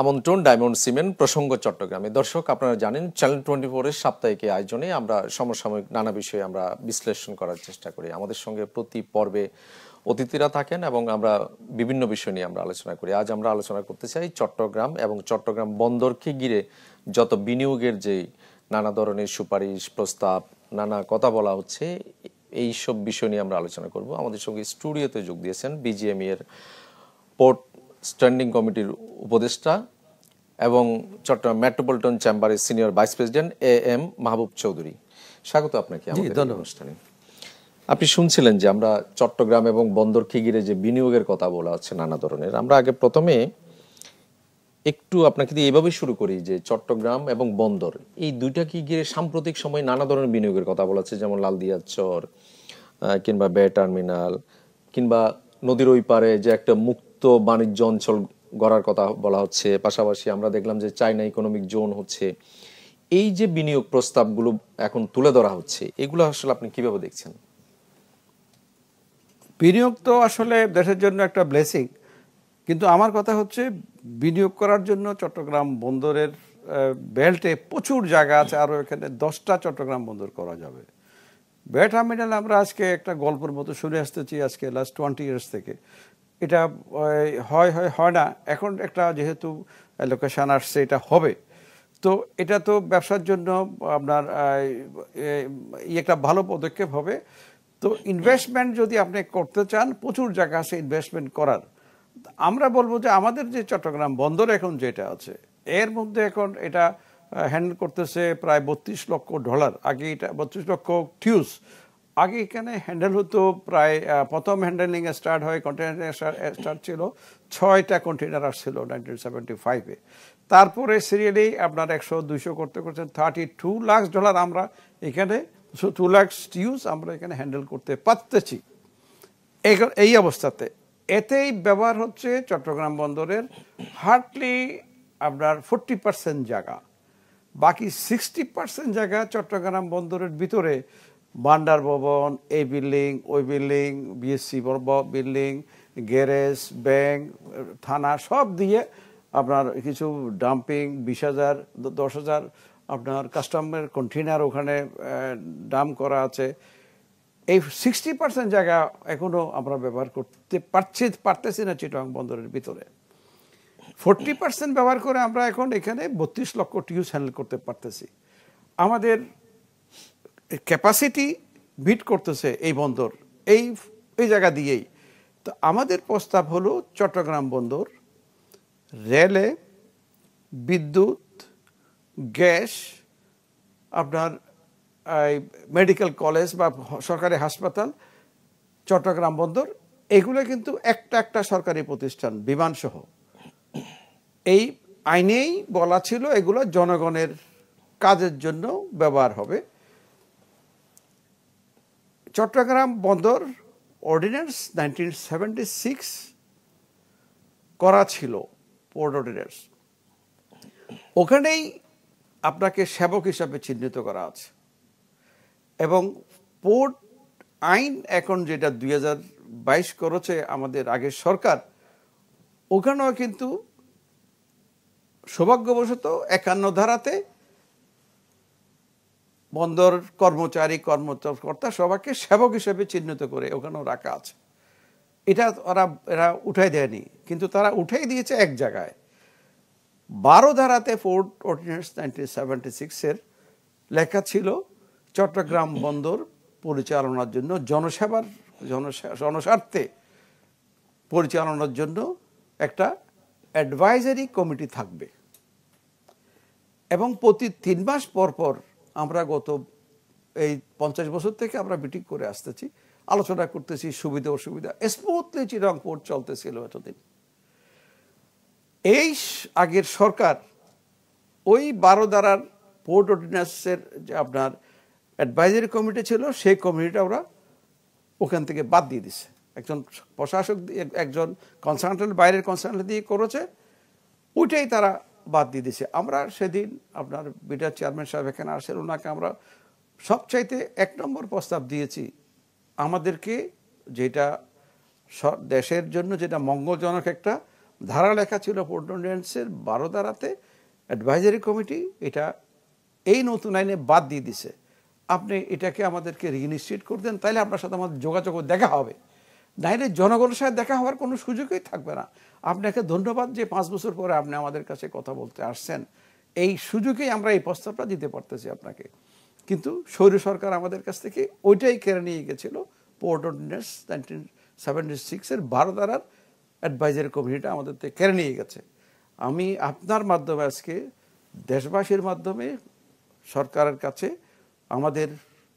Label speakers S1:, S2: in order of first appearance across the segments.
S1: আমন্ত্রণ diamond cement প্রসঙ্গ চট্টগ্রামে। দর্শক, আপনারা জানেন চ্যানেল 24-এর সাপ্তাহিক আয়োজনে আমরা সমসাময়িক নানা বিষয়ে আমরা বিশ্লেষণ করার চেষ্টা করি। আমাদের সঙ্গে প্রতি পর্বে অতিথিরা থাকেন এবং আমরা বিভিন্ন বিষয় নিয়ে আমরা আলোচনা করি। আজ আমরা আলোচনা করতে চাই চট্টগ্রাম এবং চট্টগ্রাম বন্দরকে ঘিরে যত বিনিয়োগের যে নানা ধরনের সুপারিশ প্রস্তাব নানা কথা বলা হচ্ছে, এই সব বিষয় নিয়ে আমরা আলোচনা করব। আমাদের সঙ্গে স্টুডিওতে যোগ দিয়েছেন বিজিএমই এর পোর্ট স্ট্যান্ডিং কমিটির উপদেষ্টা এবং চট্টগ্রাম মেট্রোপলিটন চেম্বারের সিনিয়র ভাইস প্রেসিডেন্ট AM মাহবুব চৌধুরী। স্বাগত আপনাকে আমাদের অনুষ্ঠানে। আপনি শুনছিলেন যে আমরা চট্টগ্রাম এবং বন্দরকে ঘিরে যে বিনিয়োগের কথা বলা হচ্ছে নানা ধরনের। আমরা আগে প্রথমে একটু আপনাকে দিয়ে এইভাবে শুরু করি যে চট্টগ্রাম এবং বন্দর এই দুইটাকে ঘিরে সাম্প্রতিক সময় নানা ধরনের বিনিয়োগের কথা বলা হচ্ছে, যেমন লালদিয়া চর কিংবা বে টার্মিনাল কিংবা নদীর ওই পারে যে একটা মুক্ত বাণিজ্য অঞ্চল গড়ার কথা বলা হচ্ছে। পাশাপাশি আমরা দেখলাম যে চায়না ইকোনমিক জোন হচ্ছে। এই যে বিনিয়োগ প্রস্তাবগুলো এখন তুলে ধরা হচ্ছে, এগুলো আসলে আপনি কিভাবে দেখছেন?
S2: বিনিয়োগ তো আসলে দেশের জন্য একটা ব্লেসিং, কিন্তু আমার কথা হচ্ছে বিনিয়োগ করার জন্য চট্টগ্রাম বন্দরের বেল্টে প্রচুর জায়গা আছে। আরও এখানে 10টা চট্টগ্রাম বন্দর করা যাবে। বে টার্মিনাল আমরা আজকে একটা গল্পের মতো শুনে আসতেছি আজকে লাস্ট 20 ইয়ার্স থেকে। এটা হয় না, এখন একটা যেহেতু লোকেশন আসছে এটা হবে। তো এটা তো ব্যবসার জন্য আপনার একটা ভালো পদক্ষেপ হবে। তো ইনভেস্টমেন্ট যদি আপনি করতে চান, প্রচুর জায়গা আছে ইনভেস্টমেন্ট করার। আমরা বলবো যে আমাদের যে চট্টগ্রাম বন্দর এখন যেটা আছে, এর মধ্যে এখন এটা হ্যান্ডেল করতেছে প্রায় $32 লক্ষ। আগে এটা 32 লক্ষ টিউস আগে এখানে হ্যান্ডেল হতো। প্রায় প্রথম হ্যান্ডেলিং স্টার্ট হয়, কন্টেনার স্টার্ট ছিল 6টা কন্টেনার আসছিল 1975-এ। তারপরে সিরিয়ালি আপনার 100-200 করতে করতে $32 লাখ আমরা এখানে 2 লাখ টিউস আমরা এখানে হ্যান্ডেল করতে পারতেছি এই অবস্থাতে। এতেই ব্যবহার হচ্ছে চট্টগ্রাম বন্দরের হার্ডলি আপনার 40% জায়গা। বাকি 60% জায়গা চট্টগ্রাম বন্দরের ভিতরে ভান্ডার ভবন, এই বিল্ডিং, ওই building, BSc building, garage, bank, থানা সব দিয়ে আপনার কিছু ডাম্পিং 20,000 10,000 আপনার কাস্টমার কন্টেনার ওখানে ডাম্প করা আছে। এই 60% জায়গা এখনো আমরা ব্যবহার করতে পারতেছি না চিটাগং বন্দরের ভিতরে। 40% ব্যবহার করে আমরা এখন এখানে 32 লক্ষ টিউস হ্যান্ডেল করতে পারতেছি। আমাদের ক্যাপাসিটি মিট করতেছে এই বন্দর এই জায়গা দিয়েই। তো আমাদের প্রস্তাব হলো চট্টগ্রাম বন্দর রেলে, বিদ্যুৎ, গ্যাস, আপনার মেডিকেল কলেজ বা সরকারি হাসপাতাল, চট্টগ্রাম বন্দর এগুলো কিন্তু একটা সরকারি প্রতিষ্ঠান বিমানসহ। এই আইনেই বলা ছিল এগুলো জনগণের কাজের জন্য ব্যবহার হবে। চট্টগ্রাম বন্দর অর্ডিন্যান্স 1976 করা ছিল, পোর্ট অর্ডিন্যান্স। ওখানেই আপনাকে সেবক হিসাবে চিহ্নিত করা আছে এবং পোর্ট আইন এখন যেটা 2022 করেছে আমাদের আগের সরকার, ওখানেও কিন্তু সৌভাগ্যবশত 51 ধারাতে বন্দর কর্মকর্তা সবাইকে সেবক হিসেবে চিহ্নিত করে ওখানেও রাখা আছে। এটা এরা উঠাই দেয়নি, কিন্তু তারা উঠাই দিয়েছে এক জায়গায়। 12 ধারাতে পোর্ট অর্ডিন্যান্স 1976-এর লেখা ছিল চট্টগ্রাম বন্দর পরিচালনার জন্য জনস্বার্থে পরিচালনার জন্য একটা অ্যাডভাইজারি কমিটি থাকবে এবং প্রতি 3 মাস পর পর আমরা গত এই 50 বছর থেকে আমরা মিটিং করে আসতেছি, আলোচনা করতেছি সুবিধা অসুবিধা। স্মুথলি চিটাগং পোর্ট চলতেছিল এতদিন। এই আগের সরকার ওই 12 ধারার পোর্ট অর্ডিন্যান্সের যে আপনার অ্যাডভাইজারি কমিটি ছিল, সেই কমিটিটা ওরা ওখান থেকে বাদ দিয়ে দিছে। একজন প্রশাসক, একজন কনসালটেন্ট, বাইরের কনসালটেন্ট দিয়ে করেছে, ওইটাই তারা বাদ দিয়ে দিছে। আমরা সেদিন আপনার বিডার চেয়ারম্যান সাহেব এখানে আসেন, ওনাকে আমরা সবচাইতে 1 নম্বর প্রস্তাব দিয়েছি, আমাদেরকে যেটা দেশের জন্য যেটা মঙ্গলজনক একটা ধারা লেখা ছিল পোর্ট অর্ডিন্যান্সের 12 ধারাতে, অ্যাডভাইজারি কমিটি এটা এই নতুন আইনে বাদ দিয়ে দিছে। আপনি এটাকে আমাদেরকে রিইনিশিয়েট করে দেন, তাইলে আপনার সাথে আমাদের যোগাযোগ দেখা হবে, নাইলে জনগণের সাথে দেখা হওয়ার কোনো সুযোগই থাকবে না। আপনাকে ধন্যবাদ যে 5 বছর পরে আপনি আমাদের কাছে কথা বলতে আসছেন, এই সুযোগেই আমরা এই প্রস্তাবটা দিতে পারতেছি আপনাকে। কিন্তু স্বৈর সরকার আমাদের কাছ থেকে ওইটাই কেড়ে নিয়ে গেছিল, পোর্ট অর্ডিন্যান্স 1976-এর 12 ধারার অ্যাডভাইজারি কমিটিটা আমাদের থেকে কেড়ে নিয়ে গেছে। আমি আপনার মাধ্যমে আজকে দেশবাসীর মাধ্যমে সরকারের কাছে, আমাদের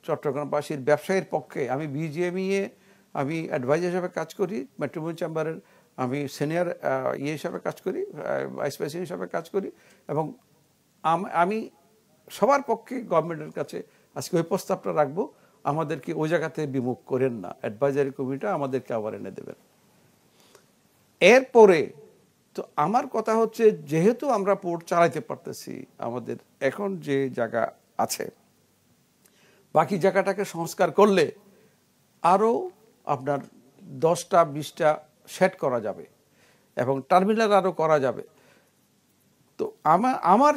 S2: চট্টগ্রামবাসীর ব্যবসায়ীর পক্ষে, আমি বিজিএমইএ আমি অ্যাডভাইজার হিসাবে কাজ করি, মেট্রোপলিটন চেম্বারের আমি সিনিয়র হিসাবে কাজ করি, ভাইস প্রেসিডেন্ট হিসাবে কাজ করি, এবং আমি সবার পক্ষে গভর্নমেন্টের কাছে আজকে ওই প্রস্তাবটা রাখবো, আমাদেরকে ওই জায়গাতে বিমুখ করেন না, অ্যাডভাইজারি কমিটিটা আমাদেরকে আবার এনে দেবেন। এরপরে তো আমার কথা হচ্ছে, যেহেতু আমরা পোর্ট চালাইতে পারতেছি, আমাদের এখন যে জায়গা আছে, বাকি জায়গাটাকে সংস্কার করলে আরও আপনার 10টা 20টা সেট করা যাবে এবং টার্মিনাল আরও করা যাবে। তো আমার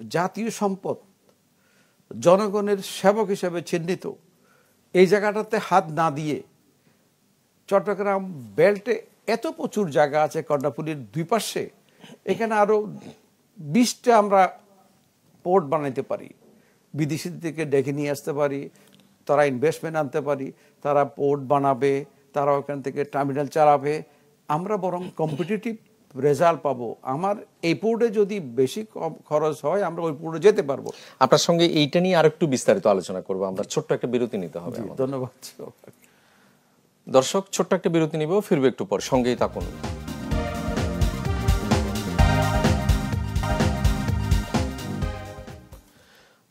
S2: জাতীয় সম্পদ, জনগণের সেবক হিসেবে চিহ্নিত এই জায়গাটাতে হাত না দিয়ে, চট্টগ্রাম বেল্টে এত প্রচুর জায়গা আছে কর্ণফুলীর 2 পাশে, এখানে আরও 20টা আমরা পোর্ট বানাইতে পারি, বিদেশি থেকে ডেকে নিয়ে আসতে পারি, তারা ইনভেস্টমেন্ট আনতে পারি, তারা পোর্ট বানাবে, তারা ওখান থেকে টার্মিনাল চালাবে, আমরা বরং কম্পিটিটিভ রেজাল্ট পাবো। আমার এই পোর্টে যদি বেশি খরচ হয়, আমরা ওই পোর্টে যেতে পারবো।
S1: আপনার সঙ্গে এইটা নিয়ে আরেকটু বিস্তারিত আলোচনা করবো, আমরা ছোট্ট একটা বিরতি নিতে হবে।
S2: ধন্যবাদ
S1: দর্শক, ছোট্ট একটা বিরতি নিব, ফিরবে একটু পর, সঙ্গেই থাকুন।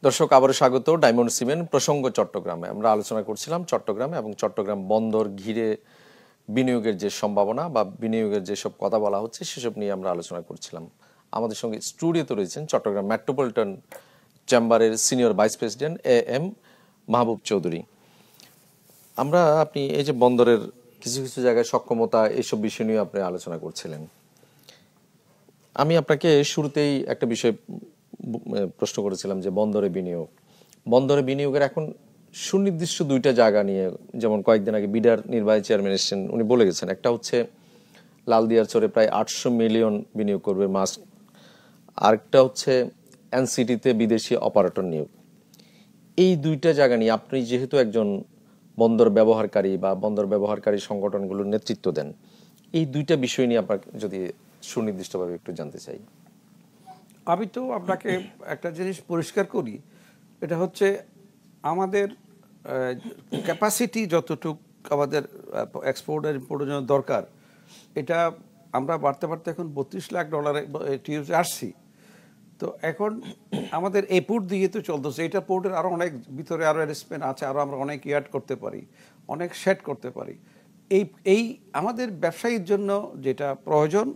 S1: দর্শক, আবারও স্বাগত ডায়মন্ড সিমেন্ট প্রসঙ্গ চট্টগ্রামে। আমরা আলোচনা করছিলাম চট্টগ্রামে এবং চট্টগ্রাম বন্দর ঘিরে বিনিয়োগের যে সম্ভাবনা বা বিনিয়োগের যেসব কথা বলা হচ্ছে সেসব নিয়ে আমরা আলোচনা করছিলাম। আমাদের সঙ্গে স্টুডিওতে রয়েছেন চট্টগ্রাম মেট্রোপলিটন চেম্বারের সিনিয়র ভাইস প্রেসিডেন্ট AM মাহবুব চৌধুরী। আপনি এই যে বন্দরের কিছু কিছু জায়গায় সক্ষমতা, এইসব বিষয় নিয়ে আপনি আলোচনা করছিলেন। আমি আপনাকে শুরুতেই একটা বিষয় প্রশ্ন করেছিলাম যে বন্দরে বিনিয়োগের এখন সুনির্দিষ্ট 2টা জায়গা নিয়ে, যেমন কয়েকদিন আগে বিডার নির্বাহী চেয়ারম্যান এসেছেন, উনি বলে গেছেন, একটা হচ্ছে লালদিয়ার চরে প্রায় 800 মিলিয়ন বিনিয়োগ করবে মাস্ক, আরেকটা হচ্ছে এনসিটিতে বিদেশি অপারেটর নিয়োগ। এই 2টা জায়গা নিয়ে আপনি যেহেতু একজন বন্দর ব্যবহারকারী বা বন্দর ব্যবহারকারী সংগঠনগুলোর নেতৃত্ব দেন, এই 2টা বিষয় নিয়ে আপনাকে যদি সুনির্দিষ্টভাবে একটু জানতে চাই।
S2: আমি তো আপনাকে একটা জিনিস পরিষ্কার করি, এটা হচ্ছে আমাদের ক্যাপাসিটি যতটুক আমাদের এক্সপোর্ট আর ইম্পোর্টের জন্য দরকার, এটা আমরা বাড়তে বাড়তে এখন $32 লাখ টিউজে আসছি। তো এখন আমাদের এই পোর্ট দিয়ে তো চলতেছে, এটা পোর্টের আরও অনেক ভিতরে আরও অ্যারেঞ্জমেন্ট আছে, আরও আমরা অনেক ইয়ার্ড করতে পারি, অনেক সেট করতে পারি। এই আমাদের ব্যবসায়ীর জন্য যেটা প্রয়োজন,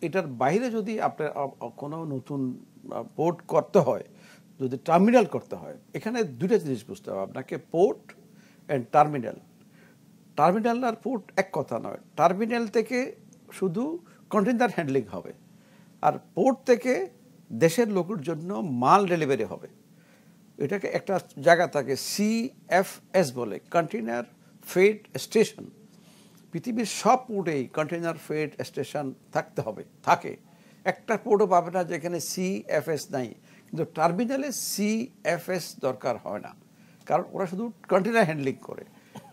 S2: এটার বাইরে যদি আপনার কোনো নতুন পোর্ট করতে হয়, যদি টার্মিনাল করতে হয়, এখানে 2টা জিনিস বুঝতে হবে আপনাকে, পোর্ট অ্যান্ড টার্মিনাল। টার্মিনাল আর পোর্ট এক কথা নয়। টার্মিনাল থেকে শুধু কন্টেইনার হ্যান্ডলিং হবে, আর পোর্ট থেকে দেশের লোকের জন্য মাল ডেলিভারি হবে। এটাকে একটা জায়গা থাকে CFS বলে, কন্টেইনার ফ্রেট স্টেশন। পৃথিবীর সব পোর্টেই কন্টেইনার ফ্রেট স্টেশন থাকতে হবে, থাকে। একটা পোর্টও পাবে না যেখানে CFS নাই, কিন্তু টার্মিনালে CFS দরকার হয় না, কারণ ওরা শুধু কন্টেইনার হ্যান্ডলিং করে।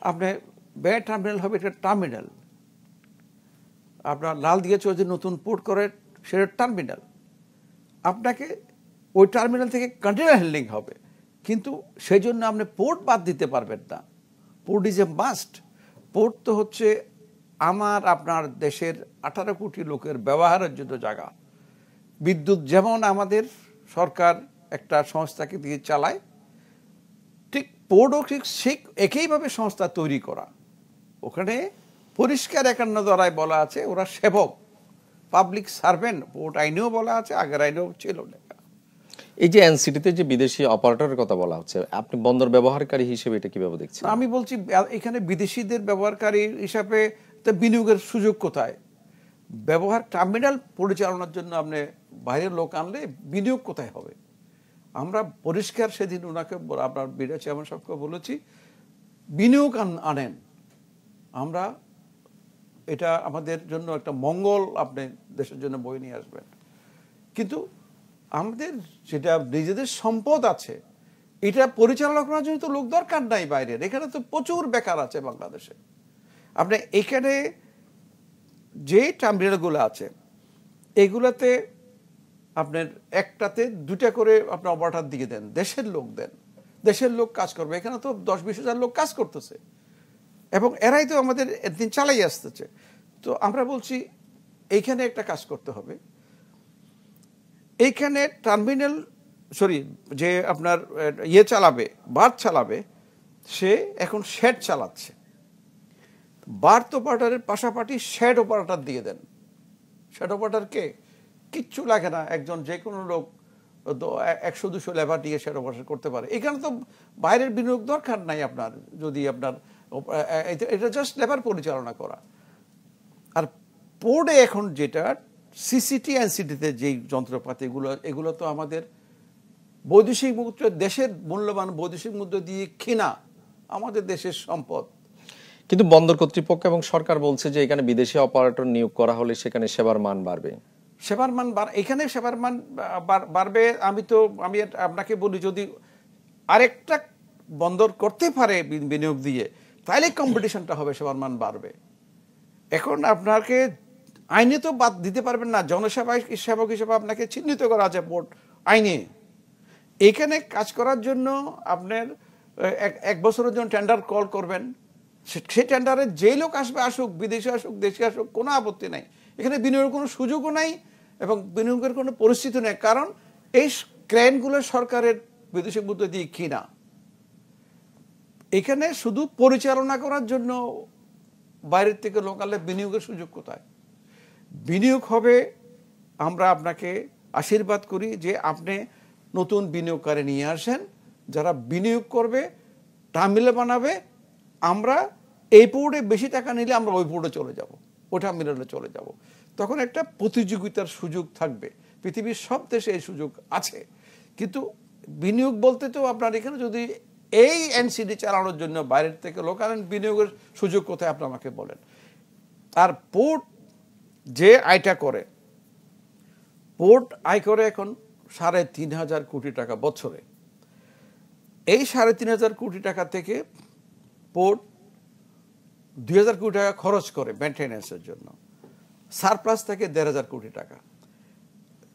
S2: আপনি টার্মিনাল হবে, এটা টার্মিনাল। আপনার লালদিয়া চৌধুরী যে নতুন পোর্ট করে, সেটা টার্মিনাল। আপনাকে ওই টার্মিনাল থেকে কন্টেইনার হ্যান্ডলিং হবে, কিন্তু সেই জন্য আপনি পোর্ট বাদ দিতে পারবেন না। Port is a must. Port তো হচ্ছে আপনার দেশের 18 কোটি লোকের ব্যবহারের জন্য জায়গা। বিদ্যুৎ যেমন আমাদের সরকার একটা সংস্থাকে দিয়ে চালায়, ঠিক পোর্টও ঠিক একইভাবে সংস্থা তৈরি করা। ওখানে পরিষ্কার 51 ধারায় বলা আছে ওরা সেবক, পাবলিক সার্ভেন্ট। পোর্ট আইনেও বলা আছে, আগের আইনেও ছিল লেখা।
S1: এই যে এনসিটিতে যে বিদেশি অপারেটরের কথা বলা হচ্ছে, আপনি বন্দর ব্যবহারকারী হিসেবে এটা কিভাবে দেখছেন?
S2: আমি বলছি এখানে বিদেশিদের ব্যবহারকারী হিসাবে বিনিয়োগের সুযোগ কোথায়? ব্যবহার টার্মিনাল পরিচালনার জন্য আপনি বাইরের লোক আনলে বিনিয়োগ কোথায় হবে? আমরা পরিষ্কার সেদিন ওনাকে আপনার বিডিও চেয়ারম্যান সাহেবকে বলেছি, বিনিয়োগ আনেন, আমরা এটা আমাদের জন্য একটা মঙ্গল, আপনি দেশের জন্য বই নিয়ে আসবেন। কিন্তু আমাদের যেটা নিজেদের সম্পদ আছে এটা পরিচালনা করার জন্য তো লোক দরকার নাই বাইরের। এখানে তো প্রচুর বেকার আছে বাংলাদেশে। আপনি এখানে যে টার্মিনালগুলো আছে এগুলাতে আপনার একটাতে 2টা করে আপনার অপারেটর দিয়ে দেন, দেশের লোক দেন, দেশের লোক কাজ করবে। এখানে তো 10-20 হাজার লোক কাজ করতেছে এবং এরাই তো আমাদের একদিন চালাই আসতেছে। তো আমরা বলছি এইখানে একটা কাজ করতে হবে, এইখানে টার্মিনাল যে আপনার চালাবে, বার্থ চালাবে, সে এখন শেড চালাচ্ছে। বার্থ অপারেটরের পাশাপাশি শেড অপারেটর দিয়ে দেন। শেড অপারেটরকে কিচ্ছু লাগে না, একজন যে কোনো লোক 100-200 লেবার দিয়ে শেড অপারেটর করতে পারে। এখানে তো বাইরের বিনিয়োগ দরকার নাই আপনার, যদি আপনার এটা জাস্ট লেবার পরিচালনা করা। আর পোর্টে এখন যেটা সিসিটি এনসিটিতে যেই যন্ত্রপাতিগুলো, এগুলো তো আমাদের বৈদেশিক মুদ্রা, দেশের মূল্যবান বৈদেশিক মুদ্রা দিয়ে কেনা আমাদের দেশের সম্পদ।
S1: কিন্তু বন্দর কর্তৃপক্ষ এবং সরকার বলছে যে এখানে বিদেশি অপারেটর নিয়োগ করা হলে সেখানে সেবার মান বাড়বে।
S2: সেবার মান এখানে সেবার মান বাড়বে। আমি আপনাকে বলি, যদি আরেকটা বন্দর করতে পারে বিনিয়োগ দিয়ে, তাহলে কম্পিটিশনটা হবে, সেবার মান বাড়বে। এখন আপনাকে আইনে তো বাদ দিতে পারবেন না, জনসেবক হিসেবে আপনাকে চিহ্নিত করা আছে পোর্ট আইনে। এখানে কাজ করার জন্য আপনার 1 বছরের জন্য টেন্ডার কল করবেন, সেই টেন্ডারে যেই লোক আসবে আসুক, বিদেশে আসুক, দেশে আসুক, কোনো আপত্তি নাই। এখানে বিনিয়োগের কোনো সুযোগও নাই এবং বিনিয়োগের কোনো পরিস্থিতি নেই, কারণ এই ক্রেনগুলো সরকারের বিদেশি মুদ্রা দিয়ে কিনা। এখানে শুধু পরিচালনা করার জন্য বাইরের থেকে লোক আনলে বিনিয়োগের সুযোগ কোথায়? বিনিয়োগ হবে, আমরা আপনাকে আশীর্বাদ করি যে আপনি নতুন বিনিয়োগকারী নিয়ে আসেন, যারা বিনিয়োগ করবে, টার্মিনাল বানাবে। আমরা এই পোর্টে বেশি টাকা নিলে আমরা ওই পোর্টে চলে যাব, ওই টার্মিনালে চলে যাব। তখন একটা প্রতিযোগিতার সুযোগ থাকবে। পৃথিবীর সব দেশে এই সুযোগ আছে। কিন্তু বিনিয়োগ বলতে তো আপনার এখানে যদি এই এনসিডি চালানোর জন্য বাইরের থেকে লোক আনেন, বিনিয়োগের সুযোগ কোথায় আপনি আমাকে বলেন। আর পোর্ট যে আয়টা করে, পোর্ট আয় করে এখন 3,500 কোটি টাকা বছরে। এই 3,500 কোটি টাকা থেকে পোর্ট 2,000 কোটি টাকা খরচ করে মেনটেন্যান্সের জন্য, সারপ্লাস থেকে 1,500 কোটি টাকা।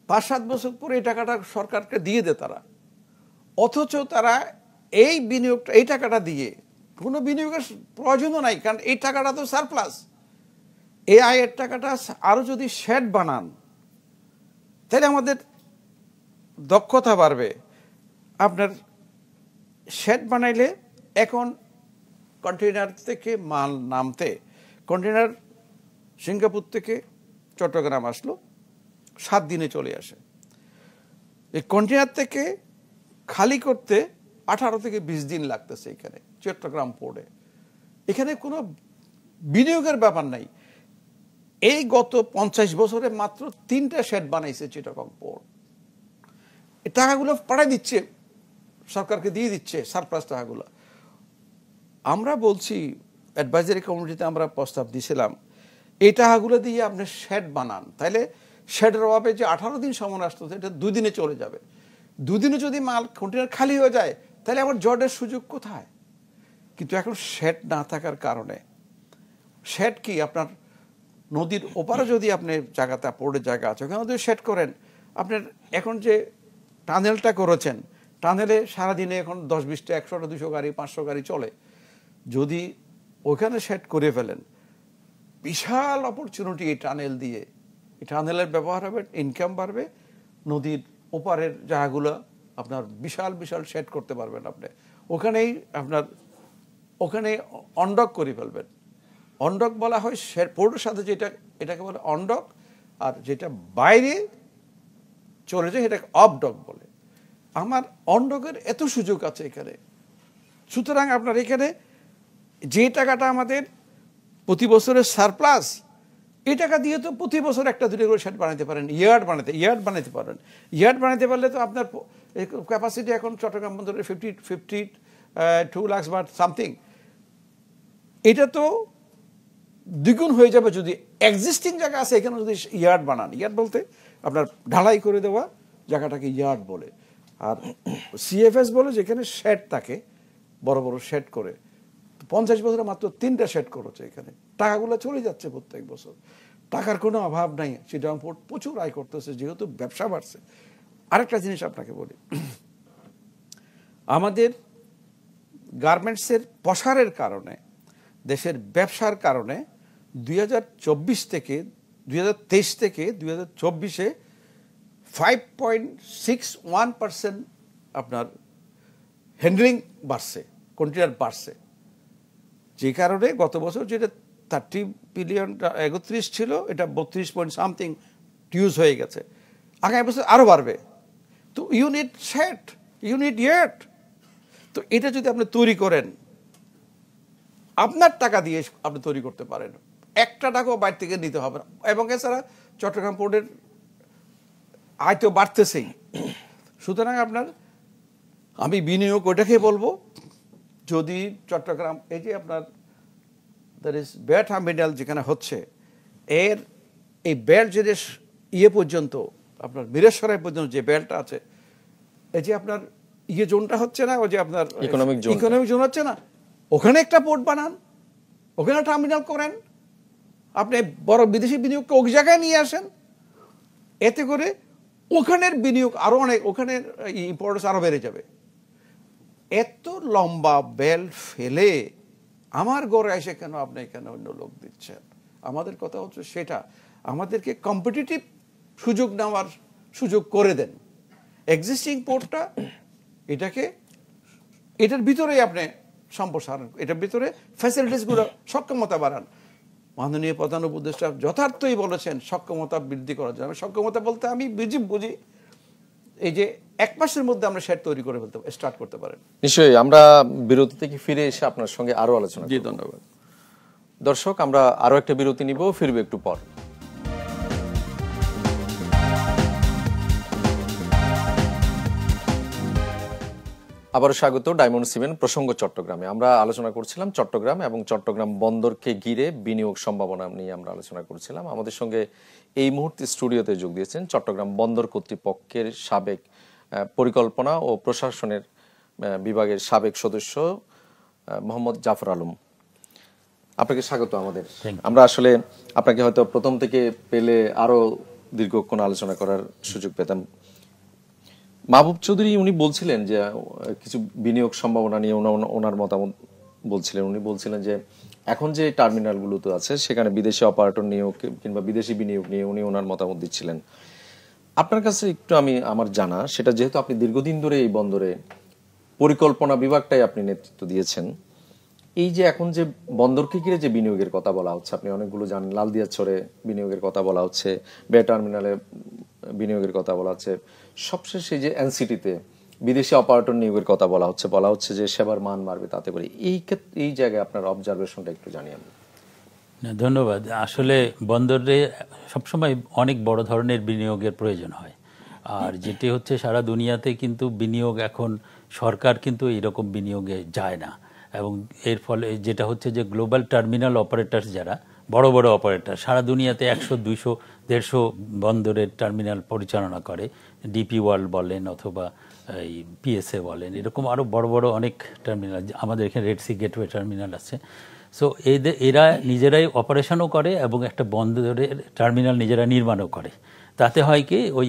S2: 5-7 বছর পরে এই টাকাটা সরকারকে দিয়ে দেয় তারা। অথচ তারা এই বিনিয়োগটা, এই টাকাটা দিয়ে কোনো বিনিয়োগের প্রয়োজনও নাই, কারণ এই টাকাটা তো সারপ্লাস। এই আয়ের টাকাটা আরো যদি শেড বানান, তাহলে আমাদের দক্ষতা বাড়বে। আপনার শেড বানাইলে এখন কন্টেইনার থেকে মাল নামতে, কন্টেইনার সিঙ্গাপুর থেকে চট্টগ্রাম আসলো, 7 দিনে চলে আসে। এই কন্টেইনার থেকে খালি করতে 18 থেকে 20 দিন লাগতেছে এখানে চট্টগ্রাম পোর্টে। এখানে কোনো বিনিয়োগের ব্যাপার নাই। এই গত 50 বছরে মাত্র 3টা শেড বানাইছে চিটাগং পোর্ট। এই টাকাগুলো পাঠাই দিচ্ছে, সরকারকে দিয়ে দিচ্ছে সারপ্লাস টাকাগুলো। আমরা বলছি অ্যাডভাইজারি কমিটিতে আমরা প্রস্তাব দিয়েছিলাম, এই টাকাগুলো দিয়ে আপনি শেড বানান, তাহলে শেডের অভাবে যে 18 দিন সময় আসতো এটা 2 দিনে চলে যাবে। 2 দিনে যদি মাল কন্টেনার খালি হয়ে যায়, তাহলে আমার জটের সুযোগ কোথায়? কিন্তু এখন শেড না থাকার কারণে, শেড কি আপনার নদীর ওপারে যদি আপনি জায়গাতে পোর্টের জায়গা আছে, ওখানে যদি শেড করেন, আপনার এখন যে টানেলটা করেছেন, টানেলে সারাদিনে এখন 10-20টা 100টা 200 গাড়ি 500 গাড়ি চলে। যদি ওখানে শেড করে ফেলেন, বিশাল অপরচুনিটি এই টানেল দিয়ে। এই টানেলের ব্যবহার হবে, ইনকাম বাড়বে, নদীর ওপারের জায়গাগুলো আপনার বিশাল বিশাল শেড করতে পারবেন আপনি। ওখানেই আপনার ওখানে অনডক করে ফেলবেন। অনডক বলা হয় পোর্টের সাথে, যেটা এটাকে বলে অনডক, আর যেটা বাইরে চলে যায় এটাকে অফডক বলে। আমার অনডকের এত সুযোগ আছে এখানে। সুতরাং আপনার এখানে যে টাকাটা আমাদের প্রতি বছরের সারপ্লাস, এই টাকা দিয়ে তো প্রতি বছর একটা দুটো করে শেড বানাতে পারেন, ইয়ার্ড বানাতে পারেন। ইয়ার্ড বানাতে পারলে তো আপনার ক্যাপাসিটি এখন চট্টগ্রাম বন্দরের 52 লাখ বা সামথিং, এটা তো দ্বিগুণ হয়ে যাবে যদি এক্সিস্টিং জায়গা আছে এখানে যদি ইয়ার্ড বানান। ইয়ার্ড বলতে আপনার ঢালাই করে দেওয়া জায়গাটাকে ইয়ার্ড বলে। আর সিএফএস বলে যেখানে শেড থাকে, বড় বড় শেড করে 50 বছরে মাত্র 3টা শেড করেছে এখানে, টাকাগুলো চলে যাচ্ছে প্রত্যেক বছর। টাকার কোনো অভাব নাই, চিটাগং পোর্ট প্রচুর আয় করতেছে যেহেতু ব্যবসা বাড়ছে। আরেকটা জিনিস আপনাকে বলি, আমাদের গার্মেন্টসের প্রসারের কারণে, দেশের ব্যবসার কারণে 2023 থেকে 2024-এ 5.61% আপনার হ্যান্ডলিং বাড়ছে, কন্টেনার বাড়ছে। যে কারণে গত বছর যেটা 30 বিলিয়ন 31 ছিল, এটা 32 পয়েন্ট সামথিং ইউজ হয়ে গেছে। আগামী বছর আরও বাড়বে। তো ইউনিট সেট, ইউনিট ইয়েট, তো এটা যদি আপনি তৈরি করেন, আপনার টাকা দিয়ে আপনি তৈরি করতে পারেন, একটা টাকাও বাইরে থেকে নিতে হবে না। এবং এছাড়া চট্টগ্রাম পোর্টের আয় তো বাড়তেছেই। সুতরাং আপনার, আমি বিনিয়োগ ওইটাকে বলবো, যদি চট্টগ্রাম এই যে আপনার বেল্ট টার্মিনাল যেখানে হচ্ছে, এর এই বেল্ট যে পর্যন্ত আপনার মিরেশ্বরাই পর্যন্ত যে বেল্টটা আছে, এই যে আপনার জোনটা হচ্ছে না, ওই যে আপনার ইকোনমিক জোন হচ্ছে না, ওখানে একটা পোর্ট বানান, ওখানে টার্মিনাল করেন, আপনি বড় বিদেশি বিনিয়োগকে ওই জায়গায় নিয়ে আসেন। এতে করে ওখানের বিনিয়োগ আরো অনেক, ওখানের ইম্পর্টেন্স আরো বেড়ে যাবে। এত লম্বা বেল্ট ফেলে আমার গড়ে এসে কেন আপনি এখানে অন্য লোক দিচ্ছেন? আমাদের কথা হচ্ছে সেটা, আমাদেরকে কম্পিটিটিভ সুযোগ নেওয়ার সুযোগ করে দেন। এক্সিস্টিং পোর্টটা এটার ভিতরেই আপনি সম্প্রসারণ, এটার ভিতরে ফ্যাসিলিটিসগুলো সক্ষমতা বাড়ান। মাননীয় প্রধান উপদেষ্টা যথার্থই বলেছেন সক্ষমতা বৃদ্ধি করার জন্য। সক্ষমতা বলতে আমি বুঝি এই যে 1 মাসের মধ্যে আমরা শেড তৈরি করে স্টার্ট করতে পারেন।
S1: নিশ্চয়ই আমরা বিরতি থেকে ফিরে এসে আপনার সঙ্গে আরো আলোচনা করব।
S2: জি, ধন্যবাদ
S1: দর্শক, আমরা আরো একটা বিরতি নিব, ফিরবে একটু পর। আবারও স্বাগত ডায়মন্ড সিমেন্ট প্রসঙ্গ চট্টগ্রামে। আমরা আলোচনা করছিলাম চট্টগ্রাম এবং চট্টগ্রাম বন্দরকে ঘিরে বিনিয়োগ সম্ভাবনা নিয়ে আমরা আলোচনা করছিলাম। আমাদের সঙ্গে এই মুহূর্তে স্টুডিওতে যোগ দিয়েছেন চট্টগ্রাম বন্দর কর্তৃপক্ষের সাবেক পরিকল্পনা ও প্রশাসনের বিভাগের সাবেক সদস্য মোহাম্মদ জাফর আলম। আপনাকে স্বাগত আমাদের। আমরা আসলে আপনাকে হয়তো প্রথম থেকে পেলে আরো দীর্ঘক্ষণ আলোচনা করার সুযোগ পেতাম। মাহবুব চৌধুরী উনি বলছিলেন যে কিছু বিনিয়োগ সম্ভাবনা নিয়ে ওনার মতামত বলছিলেন। উনি বলছিলেন যে এখন যে টার্মিনালগুলো তো আছে সেখানে বিদেশি অপারেটর নিয়োগ কিংবা বিদেশি বিনিয়োগ নিয়ে উনি ওনার মতামত দিচ্ছিলেন। আপনার কাছে একটু আমার জানা, সেটা যেহেতু আপনি দীর্ঘদিন ধরে এই বন্দরে পরিকল্পনা বিভাগটাই আপনি নেতৃত্ব দিয়েছেন, এই যে এখন যে বন্দরকে ঘিরে যে বিনিয়োগের কথা বলা হচ্ছে, আপনি অনেকগুলো জানেন, লালদিয়াছড়ে বিনিয়োগের কথা বলা হচ্ছে, বে টার্মিনালে বিনিয়োগের কথা বলা হচ্ছে, সবশেষে যে এনসিটিতে বিদেশি অপারেটর নিয়োগের কথা বলা হচ্ছে যে সেবার মান বাড়বে তাতে করে। এই জায়গায় আপনার অবজারভেশনটা একটু জানিয়ে।
S3: ধন্যবাদ। আসলে বন্দরে সবসময় অনেক বড় ধরনের বিনিয়োগের প্রয়োজন হয়। আর যেটি হচ্ছে সারা দুনিয়াতে কিন্তু বিনিয়োগ এখন সরকার কিন্তু এইরকম বিনিয়োগে যায় না, এবং এর ফলে যেটা হচ্ছে যে গ্লোবাল টার্মিনাল অপারেটর, যারা বড় বড় অপারেটর সারা দুনিয়াতে 100, 200, 150 বন্দরের টার্মিনাল পরিচালনা করে, ডিপি ওয়ার্ল্ড বলেন অথবা এই পিএসএ বলেন, এরকম আরও বড় বড় অনেক টার্মিনাল, আমাদের এখানে রেড সি গেটওয়ে টার্মিনাল আছে। সো এরা নিজেরাই অপারেশনও করে এবং একটা বন্দরের টার্মিনাল নিজেরা নির্মাণও করে। তাতে হয় কি, ওই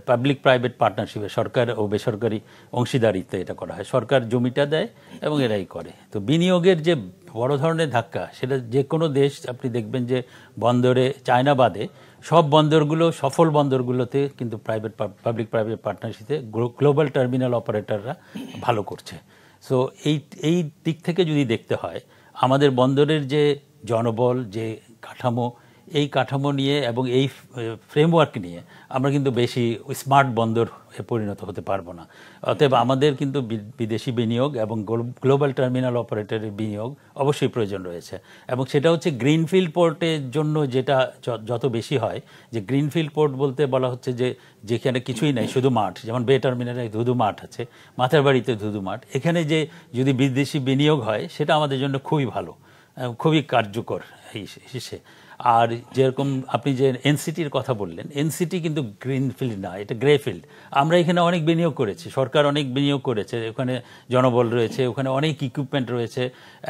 S3: পাবলিক প্রাইভেট পার্টনারশিপে সরকার ও বেসরকারি অংশীদারিত্বে এটা করা হয়। সরকার জমিটা দেয় এবং এরাই করে। তো বিনিয়োগের যে বড় ধরনের ধাক্কা, সেটা যে কোনো দেশ আপনি দেখবেন যে বন্দরে, চায়না বাদে সব বন্দরগুলো, সফল বন্দরগুলোতে কিন্তু পাবলিক প্রাইভেট পার্টনারশিপে গ্লোবাল টার্মিনাল অপারেটররা ভালো করছে। সো এই দিক থেকে যদি দেখতে হয়, আমাদের বন্দরের যে জনবল, যে কাঠামো, এই কাঠামো নিয়ে এবং এই ফ্রেমওয়ার্ক নিয়ে আমরা কিন্তু বেশি স্মার্ট বন্দর পরিণত হতে পারবো না। অতএব আমাদের কিন্তু বিদেশি বিনিয়োগ এবং গ্লোবাল টার্মিনাল অপারেটরের বিনিয়োগ অবশ্যই প্রয়োজন রয়েছে, এবং সেটা হচ্ছে গ্রিনফিল্ড পোর্টের জন্য যেটা যত বেশি হয়, যে গ্রিনফিল্ড পোর্ট বলতে বলা হচ্ছে যে যেখানে কিছুই নাই, শুধু মাঠ, যেমন বে টার্মিনালে ধুধু মাঠ আছে, মাথারবাড়িতে ধুধু মাঠ, এখানে যে যদি বিদেশি বিনিয়োগ হয় সেটা আমাদের জন্য খুবই ভালো, খুবই কার্যকর এই হিসেবে। আর যেরকম আপনি যে এনসিটির কথা বললেন, এনসিটি কিন্তু গ্রিনফিল্ড না, এটা গ্রেফিল্ড। আমরা এখানে অনেক বিনিয়োগ করেছি, সরকার অনেক বিনিয়োগ করেছে, ওখানে জনবল রয়েছে, ওখানে অনেক ইকুইপমেন্ট রয়েছে,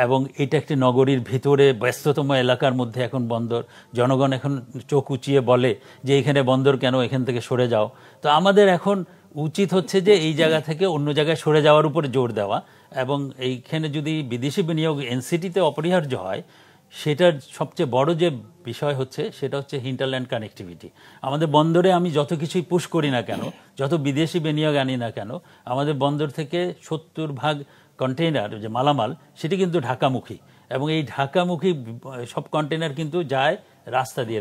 S3: এবং এটা একটি নগরীর ভিতরে ব্যস্ততম এলাকার মধ্যে এখন বন্দর। জনগণ এখন চোখ উঁচিয়ে বলে যে এখানে বন্দর কেন, এখান থেকে সরে যাও। তো আমাদের এখন উচিত হচ্ছে যে এই জায়গা থেকে অন্য জায়গায় সরে যাওয়ার উপরে জোর দেওয়া, এবং এইখানে যদি বিদেশি বিনিয়োগ এনসিটিতে অপরিহার্য হয়, সেটার সবচেয়ে বড় যে বিষয় হচ্ছে সেটা হচ্ছে হিন্টারল্যান্ড কানেক্টিভিটি। আমাদের বন্দরে আমি যত কিছুই পুশ করি না কেন, যত বিদেশি বিনিয়োগ আনি না কেন, আমাদের বন্দর থেকে 70% কন্টেইনার যে মালামাল সেটি কিন্তু ঢাকামুখী, এবং এই ঢাকামুখী সব কন্টেইনার কিন্তু যায় রাস্তা দিয়ে,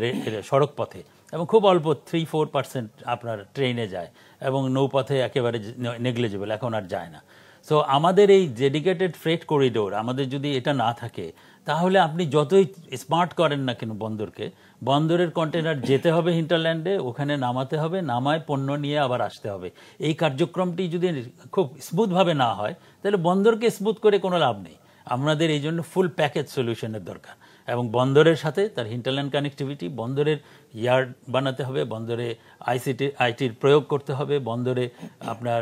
S3: সড়ক পথে, এবং খুব অল্প 3-4% আপনার ট্রেনে যায়, এবং নৌপথে একেবারে নেগলিজেবল, এখন আর যায় না। সো আমাদের এই ডেডিকেটেড ফ্রেট করিডোর আমাদের যদি এটা না থাকে, তাহলে আপনি যতই স্মার্ট করেন না কেন বন্দরকে, বন্দরের কন্টেনার যেতে হবে হিন্টারল্যান্ডে, ওখানে নামাতে হবে, নামায় পণ্য নিয়ে আবার আসতে হবে। এই কার্যক্রমটি যদি খুব স্মুথভাবে না হয়, তাহলে বন্দরকে স্মুথ করে কোনো লাভ নেই। আমাদের এই জন্য ফুল প্যাকেজ সলিউশনের দরকার, এবং বন্দরের সাথে তার হিন্টারল্যান্ড কানেক্টিভিটি, বন্দরের ইয়ার্ড বানাতে হবে, বন্দরে আইটির প্রয়োগ করতে হবে, বন্দরে আপনার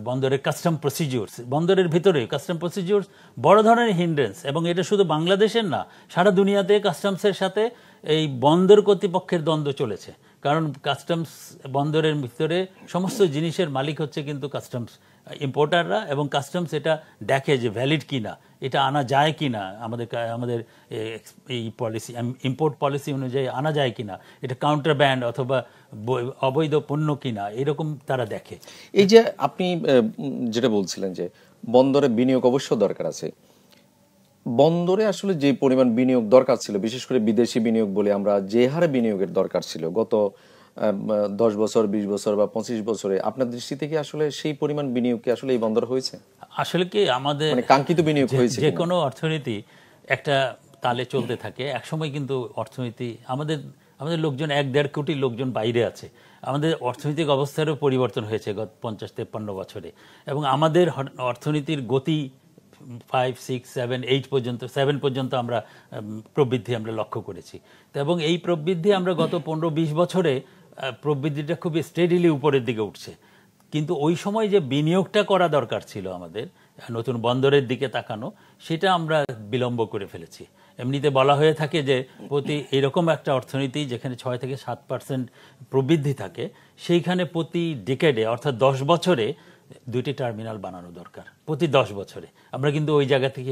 S3: বন্দরের কাস্টম প্রসিডিউরস, বন্দরের ভিতরে কাস্টম প্রসিডিউরস বড় ধরনের হিন্ড্রেন্স, এবং এটা শুধু বাংলাদেশের না, সারা দুনিয়াতে কাস্টমসের সাথে এই বন্দর কর্তৃপক্ষের দ্বন্দ্ব চলেছে। কারণ কাস্টমস বন্দরের ভিতরে সমস্ত জিনিসের মালিক হচ্ছে কিন্তু কাস্টমস ইম্পোর্টাররা, এবং কাস্টমস এটা দেখে যে ভ্যালিড কিনা, এটা আনা যায় কিনা, আমাদের এই পলিসি, ইম্পোর্ট পলিসি অনুযায়ী আনা যায় কিনা, এটা কাউন্টার ব্যান্ড অথবা অবৈধ পণ্য কিনা, এরকম তারা দেখে।
S1: এই যে আপনি যেটা বলছিলেন যে বন্দরে বিনিয়োগ অবশ্য দরকার আছে, বন্দরে আসলে যে পরিমাণ বিনিয়োগ দরকার ছিল, বিশেষ করে বিদেশি বিনিয়োগ বলে আমরা যে হারে বিনিয়োগের দরকার ছিল গত 10 বছর, 20 বছর বা 25 বছরে, আপনার দৃষ্টি থেকে আসলে সেই পরিমাণ বিনিয়োগ কি আসলে এই বন্দর হয়েছে?
S3: আসলে কি আমাদের
S1: মানে কাঙ্ক্ষিত বিনিয়োগ হয়েছে?
S3: যে কোনো অর্থনীতি একটা তালে চলতে থাকে, একসময় কিন্তু অর্থনীতি আমাদের লোকজন 1-1.5 কোটি লোকজন বাইরে আছে, আমাদের অর্থনৈতিক অবস্থারও পরিবর্তন হয়েছে গত 50-53 বছরে, এবং আমাদের অর্থনীতির গতি 5, 6, 7, 8 পর্যন্ত 7 পর্যন্ত আমরা প্রবৃদ্ধি আমরা লক্ষ্য করেছি। এবং এই প্রবৃদ্ধি আমরা গত 15-20 বছরে প্রবৃদ্ধিটা খুবই স্টেডিলি উপরের দিকে উঠছে। কিন্তু ওই সময় যে বিনিয়োগটা করা দরকার ছিল আমাদের, নতুন বন্দরের দিকে তাকানো, সেটা আমরা বিলম্ব করে ফেলেছি। এমনিতে বলা হয়ে থাকে যে প্রতি এরকম একটা অর্থনীতি যেখানে 6-7% প্রবৃদ্ধি থাকে, সেইখানে প্রতি ডিকেডে অর্থাৎ 10 বছরে 2টি টার্মিনাল বানানো দরকার, প্রতি 10 বছরে। আমরা কিন্তু ওই জায়গা থেকে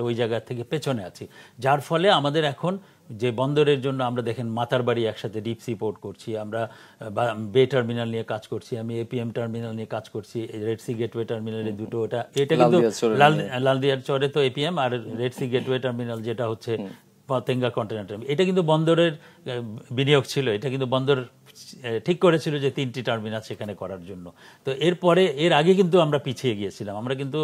S3: ওই জায়গা থেকে পেছনে আছি, যার ফলে আমাদের এখন যে বন্দরের জন্য আমরা দেখেন মাতারবাড়ি একসাথে ডিপ সি পোর্ট করছি, আমরা বে টার্মিনাল নিয়ে কাজ করছি, আমি এপিএম টার্মিনাল নিয়ে কাজ করছি, রেড সি গেটওয়ে টার্মিনালে দুটো, এটা কিন্তু লালদিয়ার চরে তো এপিএম, আর রেড সি গেটওয়ে টার্মিনাল যেটা হচ্ছে পতেঙ্গা কন্টেনার টার্মিনাল, এটা কিন্তু বন্দরের বিনিয়োগ ছিল, এটা কিন্তু বন্দর ঠিক করেছিল যে 3টি টার্মিনাল সেখানে করার জন্য। তো এর আগে কিন্তু আমরা পিছিয়ে গিয়েছিলাম, আমরা কিন্তু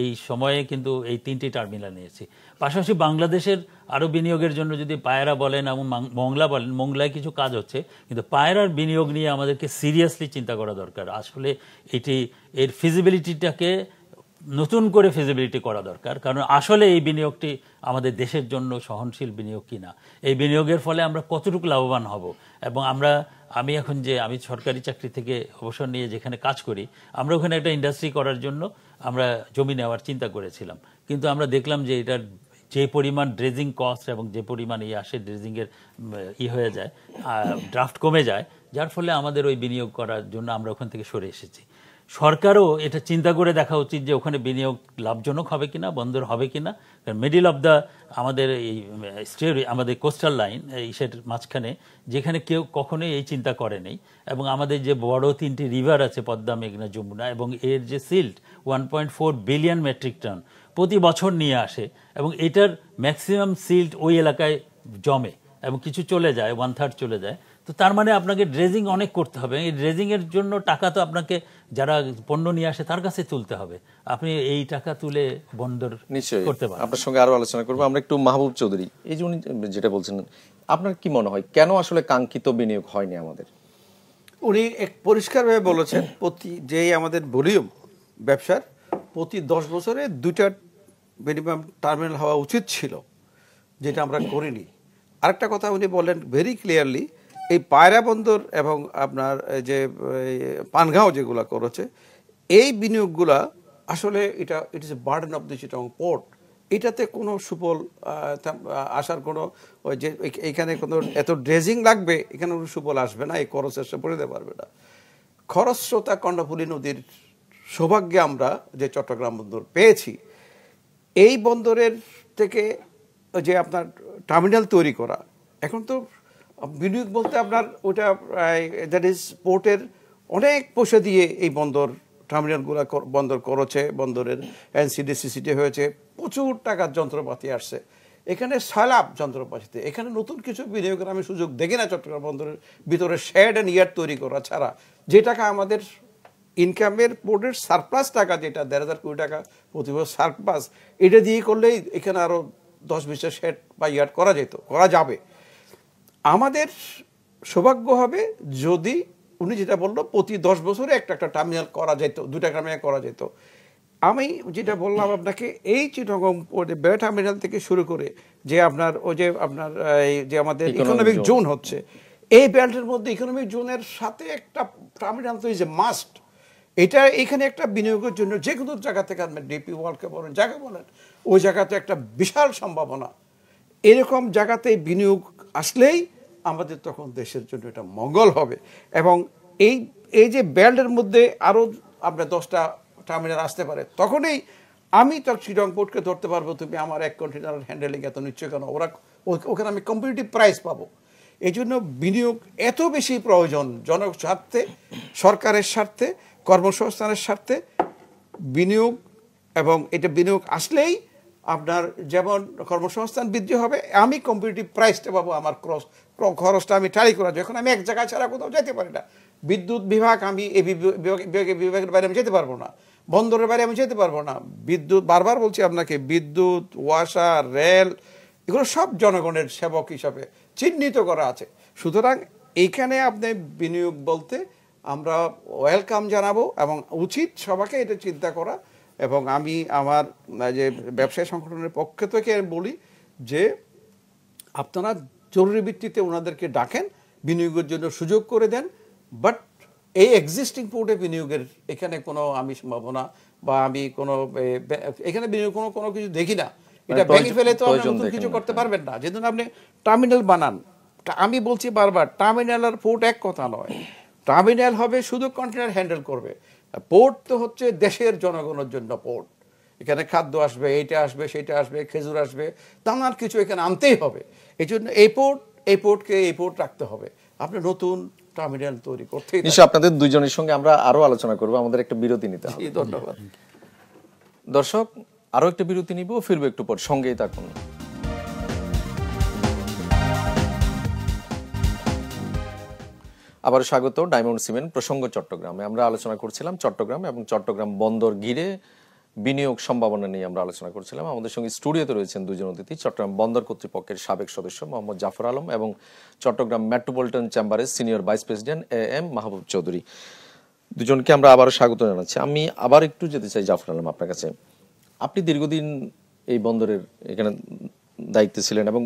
S3: এই সময়ে কিন্তু এই 3টি টার্মিনাল নিয়েছি। পাশাপাশি বাংলাদেশের আরও বিনিয়োগের জন্য যদি পায়রা বলেন এবং মংলা বলেন, মংলায় কিছু কাজ হচ্ছে, কিন্তু পায়রার বিনিয়োগ নিয়ে আমাদেরকে সিরিয়াসলি চিন্তা করা দরকার। আসলে এর ফিজিবিলিটিটাকে নতুন করে ফিজিবিলিটি করা দরকার, কারণ আসলে এই বিনিয়োগটি আমাদের দেশের জন্য সহনশীল বিনিয়োগ কিনা, এই বিনিয়োগের ফলে আমরা কতটুকু লাভবান হব। এবং আমি এখন আমি সরকারি চাকরি থেকে অবসর নিয়ে যেখানে কাজ করি, আমরা ওখানে একটা ইন্ডাস্ট্রি করার জন্য আমরা জমি নেওয়ার চিন্তা করেছিলাম, কিন্তু আমরা দেখলাম যে এটার যে পরিমাণ ড্রেজিং কস্ট এবং যে পরিমাণ আসে ড্রেজিংয়ের হয়ে যায়, ড্রাফট কমে যায়, যার ফলে আমাদের ওই বিনিয়োগ করার জন্য আমরা ওখান থেকে সরে এসেছি। সরকারও এটা চিন্তা করে দেখা উচিত যে ওখানে বিনিয়োগ লাভজনক হবে কিনা, বন্দর হবে কিনা। মিডিল অফ দ্য আমাদের এই আমাদের কোস্টাল লাইন, সেটার মাঝখানে, যেখানে কেউ কখনোই এই চিন্তা করে নেই, এবং আমাদের যে বড় 3টি রিভার আছে, পদ্মা, মেঘনা, যমুনা, এবং এর যে সিল্ট 1.4 বিলিয়ন মেট্রিক টন প্রতি বছর নিয়ে আসে, এবং এটার ম্যাক্সিমাম সিল্ট ওই এলাকায় জমে, এবং কিছু চলে যায়, 1/3 চলে যায়। তো তার মানে আপনাকে ড্রেজিং অনেক করতে হবে। এই ড্রেজিং এর জন্য টাকা তো আপনাকে যারা পণ্য নিয়ে আসে তার কাছে তুলতে হবে। আপনি এই টাকা তুলে বন্দর
S1: নিশ্চয়ই
S3: করতে পারেন।
S1: আপনার সঙ্গে আরো আলোচনা করবো আমরা একটু। মাহবুব চৌধুরী, এই যে উনি যেটা বলছেন, আপনার কি মনে হয় কেন আসলে কাঙ্ক্ষিত বিনিয়োগ হয়নি আমাদের?
S2: উনি এক পরিষ্কারভাবে বলেছেন, যেই আমাদের ভলিউম ব্যবসার প্রতি 10 বছরে 2টা মিনিমাম টার্মিনাল হওয়া উচিত ছিল, যেটা আমরা করিনি। আরেকটা কথা উনি বলেন ভেরি ক্লিয়ারলি, এই পায়রা বন্দর এবং আপনার যে পানগাঁও যেগুলো করেছে, এই বিনিয়োগগুলা আসলে it is a burden of the Chittagong port. এটাতে কোনো সুফল আসার কোনো ওই যে এখানে কোনো এত ড্রেজিং লাগবে, এখানে কোনো সুফল আসবে না, এই খরচ এসে পড়ে দিতে পারবে না। খরস্রোতা কর্ণফুলী নদীর সৌভাগ্যে আমরা যে চট্টগ্রাম বন্দর পেয়েছি, এই বন্দরের থেকে যে আপনার টার্মিনাল তৈরি করা, এখন তো বিনিয়োগ বলতে আপনার ওটা দ্যাট ইজ পোর্টের অনেক পয়সা দিয়ে এই বন্দর টার্মিনালগুলো বন্দর করেছে, বন্দরের এনসিডি সিসিটি হয়েছে, প্রচুর টাকার যন্ত্রপাতি আসছে এখানে, সালাব যন্ত্রপাতিতে। এখানে নতুন কিছু বিনিয়োগের আমি সুযোগ দেখি না চট্টগ্রাম বন্দরের ভিতরে শেড অ্যান্ড ইয়ার্ড তৈরি করা ছাড়া। যে টাকা আমাদের ইনকামের বোর্ডের সারপ্লাস টাকা, যেটা 1,500 কোটি টাকা প্রতি বছর সারপ্লাস, এটা দিয়ে করলেই এখানে আরও 10-20টা শেড বা ইয়ার্ড করা যাবে। আমাদের সৌভাগ্য হবে যদি উনি যেটা বললো প্রতি 10 বছরে একটা টার্মিনাল করা যেত, 2টা টার্মিনাল করা যেত। আমি যেটা বললাম আপনাকে, এই চিটাগং বে টার্মিনাল থেকে শুরু করে যে আপনার ওই যে আপনার এই যে আমাদের ইকোনমিক জোন হচ্ছে, এই বেল্টের মধ্যে ইকোনমিক জোনের সাথে একটা টার্মিনাল তো ইজ এ মাস্ট। এটা এখানে একটা বিনিয়োগের জন্য যে কোনো জায়গা থেকে আপনি ডিপি ওয়ার্ল্ডকে বলেন, যাকে বলেন, ওই জায়গাতে একটা বিশাল সম্ভাবনা। এরকম জায়গাতে বিনিয়োগ আসলেই আমাদের তখন দেশের জন্য এটা মঙ্গল হবে। এবং এই যে বেল্টের মধ্যে আরও আপনার 10টা টার্মিনাল আসতে পারে, তখনই আমি তো চিটাগং পোর্টকে ধরতে পারবো, তুমি আমার 1 কন্টেনার হ্যান্ডেলিং এত নিশ্চয় কেন, ওখানে আমি কম্পিটিটিভ প্রাইস পাবো। এই জন্য বিনিয়োগ এত বেশি প্রয়োজন, জনস্বার্থে, সরকারের স্বার্থে, কর্মসংস্থানের স্বার্থে বিনিয়োগ। এবং এটা বিনিয়োগ আসলেই আপনার যেমন কর্মসংস্থান বৃদ্ধি হবে, আমি কম্পিটিটিভ প্রাইসটা পাবো, আমার খরচটা আমি টালি করা। যখন আমি এক জায়গায় ছাড়া কোথাও যেতে পারি না, বিদ্যুৎ বিভাগ আমি এই বিভাগের বাইরে আমি যেতে পারবো না, বন্দরের বাইরে আমি যেতে পারবো না। বিদ্যুৎ, বারবার বলছি আপনাকে, বিদ্যুৎ, ওয়াসার, রেল, এগুলো সব জনগণের সেবক হিসাবে চিহ্নিত করা আছে। সুতরাং এইখানে আপনি বিনিয়োগ বলতে আমরা ওয়েলকাম জানাবো, এবং উচিত সবাইকে এটা চিন্তা করা। এবং আমি আমার যে ব্যবসায়ী সংগঠনের পক্ষ থেকে বলি যে আপনারা জরুরি ভিত্তিতে ওনাদেরকে ডাকেন, বিনিয়োগের জন্য সুযোগ করে দেন। বাট এই এক্সিস্টিং পোর্টে বিনিয়োগের এখানে কোনো আমি সম্ভাবনা বা আমি কোনো এখানে বিনিয়োগ কোনো কিছু দেখি না। এটা ভেঙে ফেলে তো আপনি নতুন কিছু করতে পারবেন না। যেদিন আপনি টার্মিনাল বানান, আমি বলছি বারবার, টার্মিনাল আর পোর্ট এক কথা নয়। টার্মিনাল হবে শুধু কন্টেনার হ্যান্ডেল করবে, পোর্ট তো হচ্ছে দেশের জনগণের জন্য পোর্ট। এখানে খাদ্য আসবে, এইটা আসবে, সেটা আসবে, খেজুর আসবে, নানান কিছু এখানে আনতেই হবে। এই জন্য এই পোর্টকে এই পোর্ট রাখতে হবে, আপনি নতুন টার্মিনাল তৈরি করতে।
S1: নিশ্চয়ই আপনাদের দুইজনের সঙ্গে আমরা আরো আলোচনা করবো, আমাদের একটা বিরতি নিতে হবে।
S2: ধন্যবাদ
S1: দর্শক, আরো একটা বিরতি নিব, ফিরবো একটু পর, সঙ্গেই থাকুন। আবার স্বাগত ডায়মন্ড সিমেন্ট প্রসঙ্গ চট্টগ্রামে। আমরা আলোচনা করছিলাম চট্টগ্রাম এবং চট্টগ্রাম বন্দর ঘিরে বিনিয়োগ সম্ভাবনা নিয়ে আমরা আলোচনা করছিলাম। আমাদের সঙ্গে স্টুডিওতে রয়েছেন দুজন অতিথি, চট্টগ্রাম বন্দর কর্তৃপক্ষের সাবেক সদস্য মোহাম্মদ জাফর আলম এবং চট্টগ্রাম মেট্রোপলিটন চেম্বারের সিনিয়র ভাইস প্রেসিডেন্ট AM মাহবুব চৌধুরী। দুজনকে আমরা আবারও স্বাগত জানাচ্ছি। আমি আবার একটু যেতে চাই জাফর আলম আপনার কাছে। আপনি দীর্ঘদিন এই বন্দরের এখানে দায়িত্বে ছিলেন এবং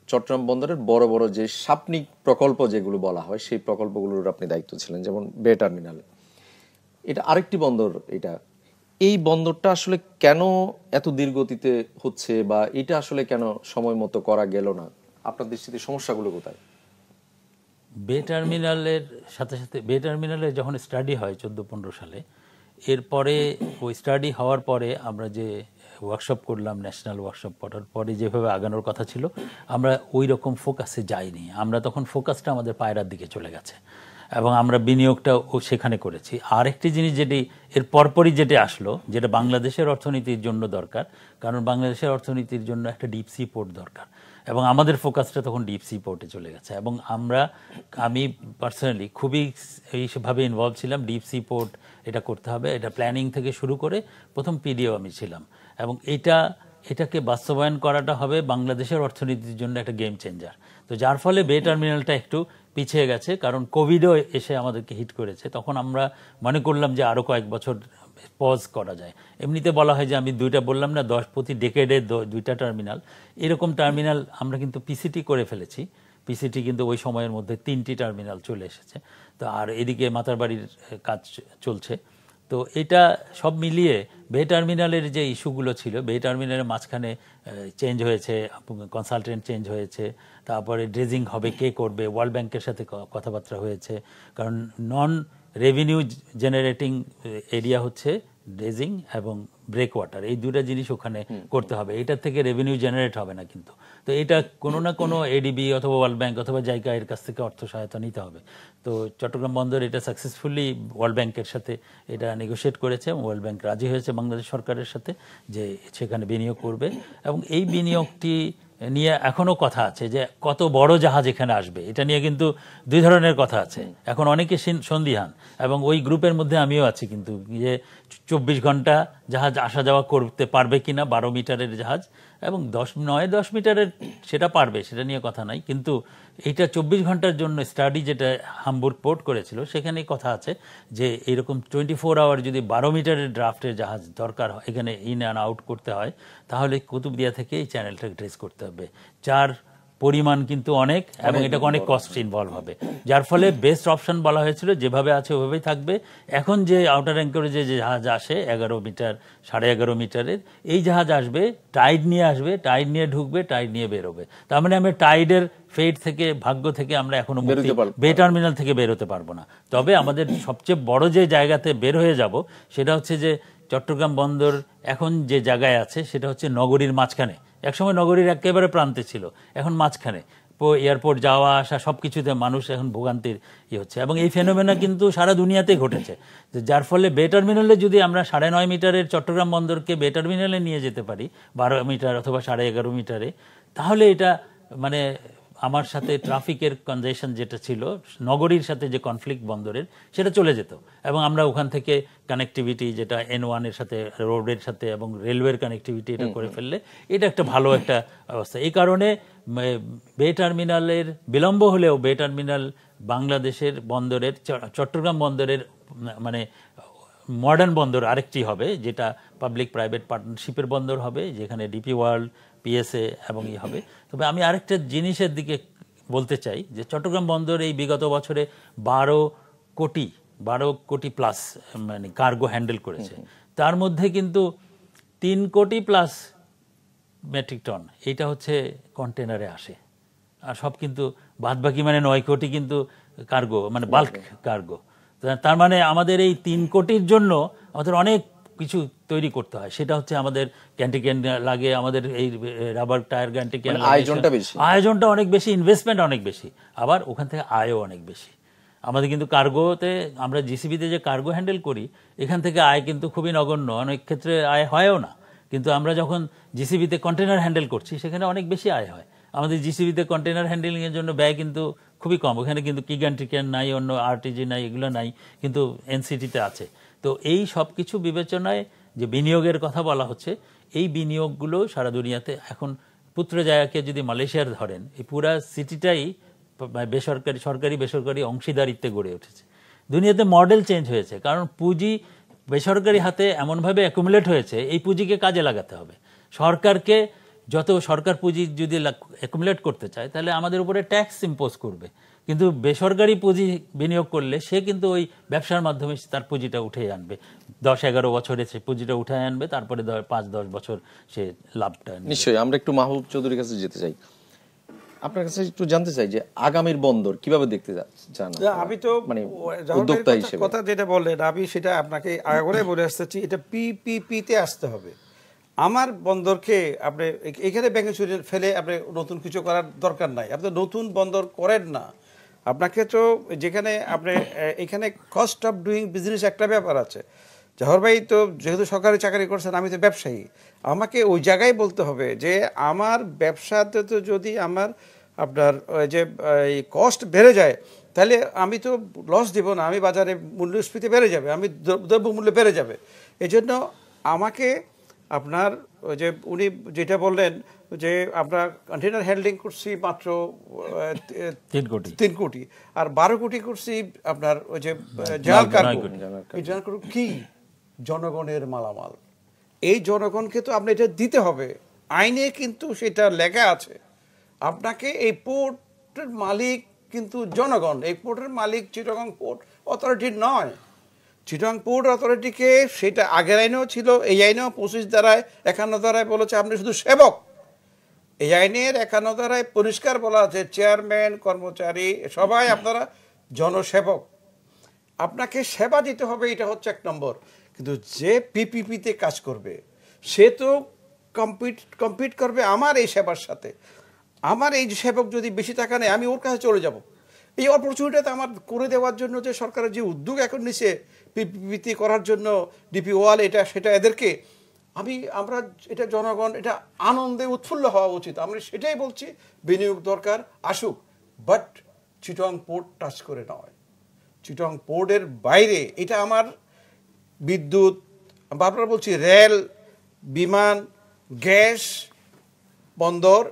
S1: চট্টগ্রাম বন্দরের বড় বড় যে সাপনিক প্রকল্প যেগুলো বলা হয়, সেই প্রকল্পগুলোর আপনি দায়িত্ব ছিলেন, যেমন বে টার্মিনাল। এটা আরেকটি বন্দর। এই বন্দরটা আসলে কেন এত দীর্ঘগতিতে হচ্ছে, বা এটা আসলে কেন সময় মতো করা গেল না? আপনার দৃষ্টিতে সমস্যাগুলো কোথায়?
S3: বে টার্মিনালের সাথে সাথে বে টার্মিনালে যখন স্টাডি হয় 14-15 সালে, এরপরে ওই স্টাডি হওয়ার পরে আমরা যে ওয়ার্কশপ করলাম, ন্যাশনাল ওয়ার্কশপ করার পরে যেভাবে আগানোর কথা ছিল, আমরা ওই রকম ফোকাসে যাইনি। আমরা তখন ফোকাসটা আমাদের পায়রার দিকে চলে গেছে। এবং আমরা বিনিয়োগটাও সেখানে করেছি। আরেকটি জিনিস যেটি এর পরপরই যেটি আসলো, যেটা বাংলাদেশের অর্থনীতির জন্য দরকার, কারণ বাংলাদেশের অর্থনীতির জন্য একটা ডিপ সি পোর্ট দরকার, এবং আমাদের ফোকাসটা তখন ডিপ সি পোর্টে চলে গেছে। এবং আমি পার্সোনালি খুবই এইভাবে ইনভলভ ছিলাম, ডিপ সি পোর্ট এটা করতে হবে, এটা প্ল্যানিং থেকে শুরু করে প্রথম পিডিও আমি ছিলাম। এবং এটাকে বাস্তবায়ন করাটা হবে বাংলাদেশের অর্থনীতির জন্য একটা গেম চেঞ্জার। তো যার ফলে বে টার্মিনালটা একটু পিছিয়ে গেছে, কারণ কোভিডও এসে আমাদেরকে হিট করেছে। তখন আমরা মনে করলাম যে আরও কয়েক বছর পজ করা যায়। এমনিতে বলা হয় যে আমি দুইটা বললাম না, 10 প্রতি ডেকেডে দুইটা টার্মিনাল, এরকম টার্মিনাল আমরা কিন্তু পিসিটি করে ফেলেছি। পিসিটি কিন্তু ওই সময়ের মধ্যে 3টি টার্মিনাল চলে এসেছে। তো আর এদিকে মাতারবাড়ির কাজ চলছে। তো এটা সব মিলিয়ে বে টার্মিনালের যে ইস্যুগুলো ছিল, বে টার্মিনালের মাঝখানে চেঞ্জ হয়েছে, কনসালটেন্ট চেঞ্জ হয়েছে, তারপরে ড্রেজিং হবে কে করবে, ওয়ার্ল্ড ব্যাংকের সাথে কথাবার্তা হয়েছে, কারণ নন রেভিনিউ জেনারেটিং এরিয়া হচ্ছে ড্রেজিং এবং ব্রেক ওয়াটার, এই দুটা জিনিস ওখানে করতে হবে। এটার থেকে রেভিনিউ জেনারেট হবে না কিন্তু। তো এটা কোনো না কোনো এডিবি অথবা ওয়ার্ল্ড ব্যাংক অথবা জায়গা এর কাছ থেকে অর্থ সহায়তা নিতে হবে। তো চট্টগ্রাম বন্দর এটা সাকসেসফুলি ওয়ার্ল্ড ব্যাংকের সাথে এটা নেগোশিয়েট করেছে, ওয়ার্ল্ড ব্যাংক রাজি হয়েছে বাংলাদেশ সরকারের সাথে যে সেখানে বিনিয়োগ করবে। এবং এই বিনিয়োগটি নিয়ে এখনও কথা আছে যে কত বড় জাহাজ এখানে আসবে, এটা নিয়ে কিন্তু দুই ধরনের কথা আছে। এখন অনেকে সন্দিহান, এবং ওই গ্রুপের মধ্যে আমিও আছি, কিন্তু যে 24 ঘন্টা জাহাজ আসা যাওয়া করতে পারবে কিনা 12 মিটারের জাহাজ, এবং 10 মিটারের সেটা পারবে, সেটা নিয়ে কথা নাই। কিন্তু এইটা 24 ঘন্টার জন্য স্টাডি যেটা হামবুর্গ পোর্ট করেছিল, সেখানে কথা আছে যে এরকম 24 আওয়ার যদি 12 মিটারের ড্রাফটের জাহাজ দরকার হয়, এখানে ইন অ্যান্ড আউট করতে হয়, তাহলে কুতুবদিয়া থেকে এই চ্যানেলটাকে ট্রেস করতে হবে, যার পরিমাণ কিন্তু অনেক, এবং এটাকে অনেক কস্ট ইনভলভ হবে। যার ফলে বেস্ট অপশন বলা হয়েছিল যেভাবে আছে ওভাবেই থাকবে। এখন যে আউটার অ্যাঙ্করেজে যে জাহাজ আসে 11 মিটার 11.5 মিটারের, এই জাহাজ আসবে, টাইড নিয়ে আসবে, টাইড নিয়ে ঢুকবে, টাইড নিয়ে বেরোবে। তার মানে আমরা টাইডের ফেট থেকে, ভাগ্য থেকে আমরা এখনো বে টার্মিনাল থেকে বের হতে পারবো না। তবে আমাদের সবচেয়ে বড় যে জায়গাতে বের হয়ে যাব সেটা হচ্ছে যে চট্টগ্রাম বন্দর এখন যে জায়গায় আছে সেটা হচ্ছে নগরীর মাঝখানে। একসময় নগরীর একেবারে প্রান্তে ছিল, এখন মাঝখানে। এয়ারপোর্ট যাওয়া আসা সব কিছুতে মানুষ এখন ভোগান্তির হচ্ছে, এবং এই ফেনোমেনা কিন্তু সারা দুনিয়াতেই ঘটেছে। যার ফলে বে টার্মিনালে যদি আমরা 9.5 মিটারের চট্টগ্রাম বন্দরকে বে টার্মিনালে নিয়ে যেতে পারি 12 মিটার অথবা 11.5 মিটারে, তাহলে এটা মানে আমার সাথে ট্রাফিকের কনজেশন যেটা ছিল, নগরীর সাথে যে কনফ্লিক্ট বন্দরের, সেটা চলে যেত। এবং আমরা ওখান থেকে কানেক্টিভিটি যেটা N1 এর সাথে, রোডের সাথে এবং রেলওয়ের কানেক্টিভিটি এটা করে ফেললে এটা একটা ভালো একটা অবস্থা। এই কারণে বে টার্মিনালের বিলম্ব হলেও বে টার্মিনাল বাংলাদেশের বন্দরের, চট্টগ্রাম বন্দরের মানে মডার্ন বন্দর আরেকটি হবে, যেটা পাবলিক প্রাইভেট পার্টনারশিপের বন্দর হবে, যেখানে ডিপি ওয়ার্ল্ড, পিএসএ এবং হবে। তবে আমি আরেকটা জিনিসের দিকে বলতে চাই যে চট্টগ্রাম বন্দর এই বিগত বছরে 12 কোটি প্লাস মানে কার্গো হ্যান্ডেল করেছে। তার মধ্যে কিন্তু 3 কোটি প্লাস মেট্রিক টন এইটা হচ্ছে কন্টেনারে আসে, আর সব কিন্তু বাদবাকি মানে 9 কোটি কিন্তু কার্গো, মানে বাল্ক কার্গো। তার মানে আমাদের এই 3 কোটির জন্য আমাদের অনেক কিছু তৈরি করতে হয়। সেটা হচ্ছে আমাদের ক্যান্টিকেন লাগে, আমাদের এই রাবার টায়ার ক্যান্টিকেন, আয়োজনটা অনেক বেশি, ইনভেস্টমেন্ট অনেক বেশি, আবার ওখান থেকে আয়ও অনেক বেশি। আমাদের কিন্তু কার্গোতে, আমরা জিসিবিতে যে কার্গো হ্যান্ডেল করি, এখান থেকে আয় কিন্তু খুবই নগণ্য, অনেক ক্ষেত্রে আয় হয়ও না। কিন্তু আমরা যখন জিসিবিতে কন্টেনার হ্যান্ডেল করছি সেখানে অনেক বেশি আয় হয়। আমাদের জিসিবিতে কন্টেনার হ্যান্ডেলিংয়ের জন্য ব্যয় কিন্তু খুবই কম, ওখানে কিন্তু কিগান্টিকেন নাই, অন্য আরটিজি নাই, এগুলো নাই, কিন্তু এনসিটিতে আছে। তো এই সব কিছু বিবেচনায় যে বিনিয়োগের কথা বলা হচ্ছে, এই বিনিয়োগগুলো সারা দুনিয়াতে এখন পুত্রজায়াকে যদি মালয়েশিয়ার ধরেন, এই পুরা সিটিটাই বেসরকারি, সরকারি বেসরকারি অংশীদারিত্বে গড়ে উঠেছে। দুনিয়াতে মডেল চেঞ্জ হয়েছে, কারণ পুঁজি বেসরকারি হাতে এমনভাবে অ্যাকুমুলেট হয়েছে, এই পুঁজিকে কাজে লাগাতে হবে। সরকারকে যত সরকার পুঁজি যদি অ্যাকুমুলেট করতে চায় তাহলে আমাদের উপরে ট্যাক্স ইম্পোজ করবে, কিন্তু বেসরকারি পুঁজি বিনিয়োগ করলে সে কিন্তু ওই ব্যবসার মাধ্যমে তার পুঁজিটা উঠে আনবে, 10-11 বছরে সে পুঁজিটা উঠে আনবে, তারপরে 5-10 বছর সে লাভটা।
S1: নিশ্চয়ই আমরা একটু মাহবুব চৌধুরীর কাছে যেতে চাই, আপনার কাছে একটু জানতে চাই যে আগামীর বন্দর কিভাবে দেখতে চান?
S2: আমি তো
S1: মানে উদ্যোক্তা হিসেবে
S2: কথা যেটা বললেন, আমি সেটা আপনাকে আগে বলে আসতেছি, এটা পিপিপিতে আসতে হবে। আমার বন্দরকে আপনি এখানে ব্যাংকে ফেলে আপনি নতুন কিছু করার দরকার নাই, আপনি নতুন বন্দর করেন না, আপনাকে তো যেখানে আপনি এখানে কস্ট অফ ডুইং বিজনেস একটা ব্যাপার আছে। জহর ভাই তো যেহেতু সরকারি চাকরি করছেন, আমি তো ব্যবসায়ী, আমাকে ওই জায়গায় বলতে হবে যে আমার ব্যবসাতে তো যদি আমার আপনার ওই যে এই কস্ট বেড়ে যায়, তাহলে আমি তো লস দিব না, আমি বাজারে মূল্যস্ফীতি বেড়ে যাবে, আমি দ্রব্যমূল্য বেড়ে যাবে। এই জন্য আমাকে আপনার ওই যে উনি যেটা বললেন যে আমরা কন্টেনার হ্যান্ডলিং করছি মাত্র 3 কোটি, আর 12 কোটি করছি আপনার ওই যে জাল কার্গো। এই জাল কার্গো কি? জনগণের মালামাল। এই জনগণকে তো আপনি এটা দিতে হবে, আইনে কিন্তু সেটা লেখা আছে। আপনাকে এই পোর্টের মালিক কিন্তু জনগণ, এই পোর্টের মালিক চিটাগং পোর্ট অথরিটি নয়। চিটাগং পোর্ট অথরিটিকে সেটা আগের আইনেও ছিল, এই আইনেও 25 ধারায় 51 ধারায় বলেছে আপনি শুধু সেবক। এই আইনের 51 ধারায় পরিষ্কার বলা আছে চেয়ারম্যান, কর্মচারী সবাই আপনারা জনসেবক, আপনাকে সেবা দিতে হবে, এটা হচ্ছে 1 নম্বর। কিন্তু যে পিপিপিতে কাজ করবে সে তো কম্পিট করবে আমার এই সেবার সাথে। আমার এই সেবক যদি বেশি টাকা নেয়, আমি ওর কাছে চলে যাব। এই অপরচুনিটিটা আমার করে দেওয়ার জন্য যে সরকারের যে উদ্যোগ এখন নিছে পিপিপিতে করার জন্য, ডিপি ওয়াল এটা সেটা, এদেরকে আমরা এটা জনগণ এটা আনন্দে উৎফুল্ল হওয়া উচিত। আমরা সেটাই বলছি, বিনিয়োগ দরকার, আসুক, বাট চিটাগং পোর্ট টাচ করে নয়। চিটাগং পোর্টের বাইরে এটা আমার বিদ্যুৎ, বারবার বলছি, রেল, বিমান, গ্যাস, বন্দর,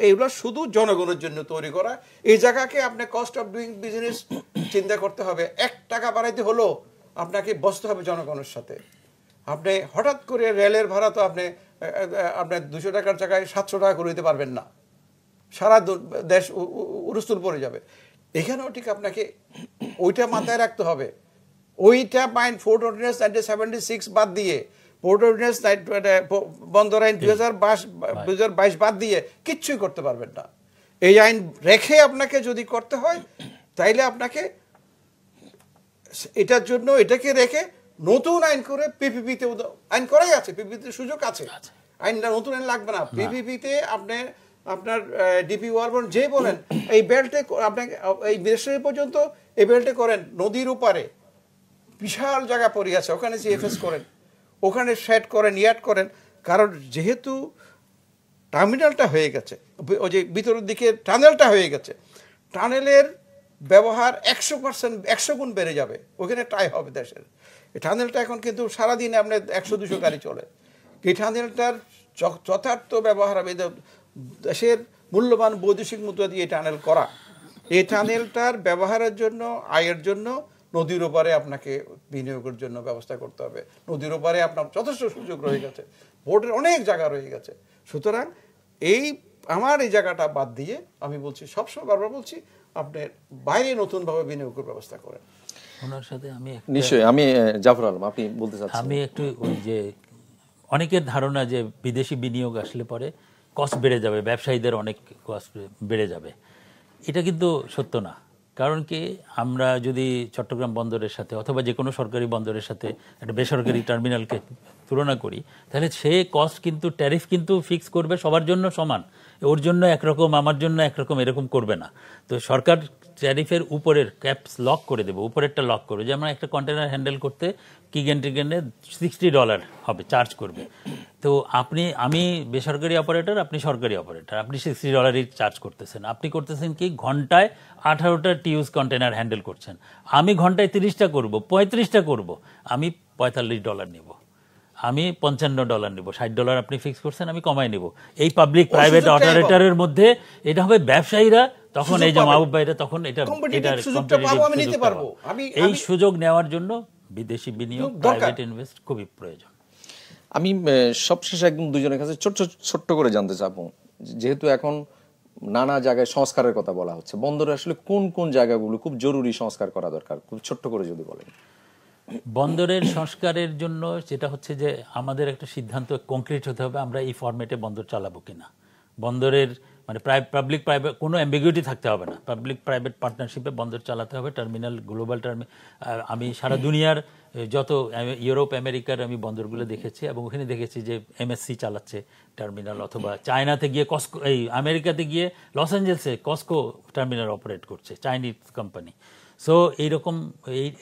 S2: এইগুলো শুধু জনগণের জন্য তৈরি করা। এই জায়গাকে আপনি কস্ট অফ ডুইং বিজনেস চিন্তা করতে হবে। 1 টাকা বাড়াইতে হলো আপনাকে বসতে হবে জনগণের সাথে। আপনি হঠাৎ করে রেলের ভাড়া তো আপনি 200 টাকার জায়গায় 700 টাকা করে দিতে পারবেন না, সারা দেশ উরুস্তুল পড়ে যাবে। এখানেও ঠিক আপনাকে ওইটা মাথায় রাখতে হবে। ওইটা আইন 4 অর্ডিন্যান্স 1976 বাদ দিয়ে, পোর্ট অর্ডিন্যান্স বন্দর আইন 2022 বাদ দিয়ে কিচ্ছুই করতে পারবেন না। এই আইন রেখে আপনাকে যদি করতে হয়, তাইলে আপনাকে এটার জন্য এটাকে রেখে নতুন আইন করে পিপিপিতে আইন করাই আছে, পিপিপিতে সুযোগ আছে, আইনটা নতুন আইন লাগবে না। পিপিপিতে আপনার ডিপি ওয়ার্বন যে বলেন এই বেল্টে আপনাকে এই বেসরকারি পর্যন্ত এই বেল্টে করেন, নদীর ওপারে বিশাল জায়গা পড়ে আছে, ওখানে সিএফএস করেন, ওখানে শেড করেন, ইয়ার্ড করেন। কারণ যেহেতু টার্মিনালটা হয়ে গেছে, ওই যে ভিতরের দিকে টানেলটা হয়ে গেছে, টানেলের ব্যবহার 100% 100 গুণ বেড়ে যাবে, ওখানে টাই হবে দেশের। এই টানেলটা এখন কিন্তু সারাদিনে আপনার 100-200 গাড়ি চলে। এই টানেলটার যথার্থ ব্যবহার হবে, দেশের মূল্যবান বৈদেশিক মুদ্রা দিয়ে টানেল করা। এই টানেলটার ব্যবহারের জন্য, আয়ের জন্য নদীর ওপারে আপনাকে বিনিয়োগের জন্য ব্যবস্থা করতে হবে। নদীর ওপারে আপনার যথেষ্ট সুযোগ রয়ে গেছে, বোর্ডের অনেক জায়গা রয়ে গেছে। সুতরাং আমার এই জায়গাটা বাদ দিয়ে আমি বলছি, সবসময় বারবার বলছি, আপনি বাইরে নতুনভাবে বিনিয়োগের ব্যবস্থা করেন।
S3: ওনার সাথে আমি
S1: নিশ্চয়ই, আমি জাফর আলম, আপনি বলতে চাচ্ছেন?
S3: আমি একটু ওই যে অনেকের ধারণা যে বিদেশি বিনিয়োগ আসলে পরে কস্ট বেড়ে যাবে, ব্যবসায়ীদের অনেক কস্ট বেড়ে যাবে, এটা কিন্তু সত্য না। কারণ কি, আমরা যদি চট্টগ্রাম বন্দরের সাথে অথবা যে কোনো সরকারি বন্দরের সাথে একটা বেসরকারি টার্মিনালকে তুলনা করি, তাহলে সে কস্ট কিন্তু ট্যারিফ কিন্তু ফিক্স করবে সবার জন্য সমান, ওর জন্য একরকম, আমার জন্য একরকম, এরকম করবে না। তো সরকার ট্যারিফের উপরের ক্যাপস লক করে দেবে, উপরেরটা লক করবে, যেমন একটা কন্টেনার হ্যান্ডেল করতে কিগেনে $60 হবে, চার্জ করবে। তো আমি বেসরকারি অপারেটর, আপনি সরকারি অপারেটর, আপনি $60 চার্জ করতেছেন। আপনি করতেছেন কি, ঘন্টায় 18টা টিউজ কন্টেনার হ্যান্ডেল করছেন, আমি ঘন্টায় 30টা করব, 35টা করব, আমি $45 নেব, আমি $55 নেব, $60 আপনি ফিক্স করছেন, আমি কমাই নেব। এই পাবলিক প্রাইভেট অপারেটরের মধ্যে এটা হবে, ব্যবসায়ীরা তখন, এই যে মাহবুব ভাইরা তখন এটা এই সুযোগ নেওয়ার জন্য বিদেশি বিনিয়োগ, প্রাইভেট ইনভেস্ট খুবই প্রয়োজন।
S1: আমি সবশেষে একদম দুজনের কাছে ছোট্ট করে জানতে চাবো, যেহেতু এখন নানা জায়গায় সংস্কারের কথা বলা হচ্ছে, বন্দরে আসলে কোন কোন জায়গাগুলো খুব জরুরি সংস্কার করা দরকার, খুব ছোট্ট করে যদি বলেন।
S3: বন্দরের সংস্কারের জন্য যেটা হচ্ছে যে আমাদের একটা সিদ্ধান্ত কংক্রিট হতে হবে, আমরা এই ফরম্যাটে বন্দর চালাবো কিনা। বন্দরের মানে পাবলিক প্রাইভেট কোনো অ্যাম্বিগুইটি থাকতে হবে না, পাবলিক প্রাইভেট পার্টনারশিপে বন্দর চালাতে হবে। টার্মিনাল গ্লোবাল আমি সারা দুনিয়ার যত ইউরোপ আমেরিকার আমি বন্দরগুলো দেখেছি এবং ওখানে দেখেছি যে এমএসসি চালাচ্ছে টার্মিনাল, অথবা চায়নাতে গিয়ে কসকো, এই আমেরিকাতে গিয়ে লস অ্যাঞ্জেলসে কসকো টার্মিনাল অপারেট করছে, চাইনিজ কোম্পানি। সো এইরকম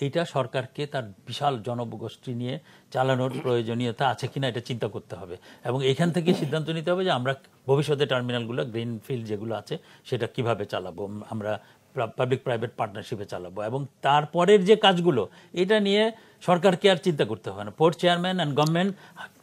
S3: এইটা সরকারকে তার বিশাল জনগোষ্ঠী নিয়ে চালানোর প্রয়োজনীয়তা আছে কিনা এটা চিন্তা করতে হবে, এবং এখান থেকে সিদ্ধান্ত নিতে হবে যে আমরা ভবিষ্যতে টার্মিনালগুলো গ্রিন ফিল্ড যেগুলো আছে সেটা কিভাবে চালাবো, আমরা পাবলিক প্রাইভেট পার্টনারশিপে চালাবো। এবং তারপরের যে কাজগুলো এটা নিয়ে সরকারকে আর চিন্তা করতে হবে না। Port chairman and government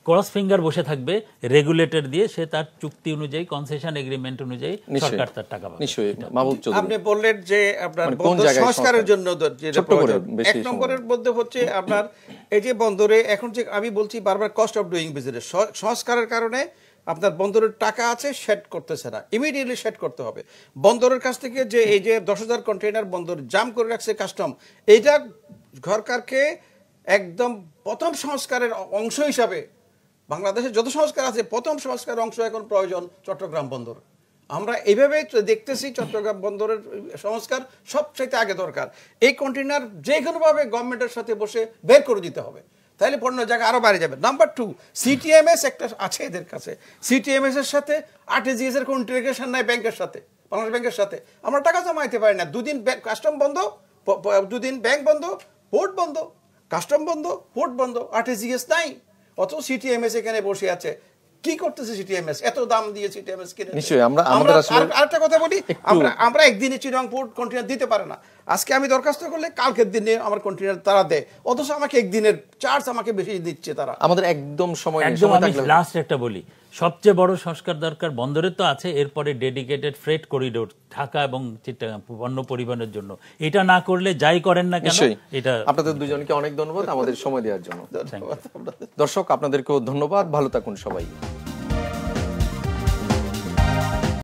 S3: cross finger বসে থাকবে রেগুলেটর দিয়ে, সে তার চুক্তি অনুযায়ী কনসেশন এগ্রিমেন্ট অনুযায়ী সরকার তার টাকা পাবে।
S1: নিশ্চয়ই মাহবুব চৌধুরী,
S4: আপনি বললেন যে আপনার
S1: মানে কোন
S4: বন্দর
S1: জায়গায়
S4: সংস্কারের জন্য যেটা
S1: ছোট্ট করে,
S4: প্রয়োজন,
S1: বেশি
S4: এক নম্বরের মধ্যে হচ্ছে আপনার এই যে বন্দরে এখন যে আমি বলছি বারবার কস্ট অফ ডুইং বিজনেস, সংস্কারের কারণে আপনার বন্দরের টাকা আছে, শেড করতেছে না, ইমিডিয়েটলি শেড করতে হবে। বন্দরের কাছ থেকে যে এই যে 10,000 কন্টেইনার বন্দর জাম করে রাখছে কাস্টম, এইটা সরকারকে একদম প্রথম সংস্কারের অংশ হিসাবে, বাংলাদেশে যত সংস্কার আছে প্রথম সংস্কার অংশ এখন প্রয়োজন চট্টগ্রাম বন্দর। আমরা এইভাবেই দেখতেছি চট্টগ্রাম বন্দরের সংস্কার সবচাইতে আগে দরকার। এই কন্টেইনার যে কোনোভাবে গভর্নমেন্টের সাথে বসে বের করে দিতে হবে, তাহলে পণ্য জায়গা আরো বাইরে যাবে। নাম্বার 2, সিটিএমএস একটা আছে এদের কাছে, সিটিএমএস এর সাথে আরটিজিএস এর কোনো ইন্টিগ্রেশন নাই ব্যাংকের সাথে, বাংলাদেশ ব্যাংকের সাথে। আমরা টাকা জমাইতে পারি না, দুদিন কাস্টম বন্ধ, দুদিন ব্যাংক বন্ধ, পোর্ট বন্ধ, কাস্টম বন্ধ, পোর্ট বন্ধ, আরটিজিএস নাই, অত সিটিএমএস এখানে বসে আছে। কি করতেছে সিটিএমএস? এত দাম দিয়ে সিটিএমএস কিনে।
S1: নিশ্চয়ই আমাদের আসলে
S4: আরেকটা কথা বলি, আমরা একদিনে চিটাগং পোর্ট কন্টেইনার দিতে পারে না। আজকে আমি দরখাস্ত করলে কালকের দিনে আমার কন্টেইনার তারা দেয়, অথচ আমাকে একদিনের চার্জ আমাকে বেশি দিচ্ছে তারা।
S1: আমাদের একদম সময় নেই,
S3: একদম
S1: সময়
S3: আমি
S1: থাকলে
S3: লাস্ট একটা বলি, সবচেয়ে বড় সংস্কার দরকার বন্দরের তো আছে, এরপরে ডেডিকেটেড ফ্রেট করিডোর ঢাকা এবং চিটাগাং পণ্য পরিবহনের জন্য। এটা না করলে যাই করেন না কেন,
S1: নিশ্চয়ই।
S3: এটা
S1: আপনাদের দুজনকে অনেক ধন্যবাদ আমাদের সময় দেওয়ার জন্য। দর্শক আপনাদেরকেও ধন্যবাদ, ভালো থাকুন সবাই।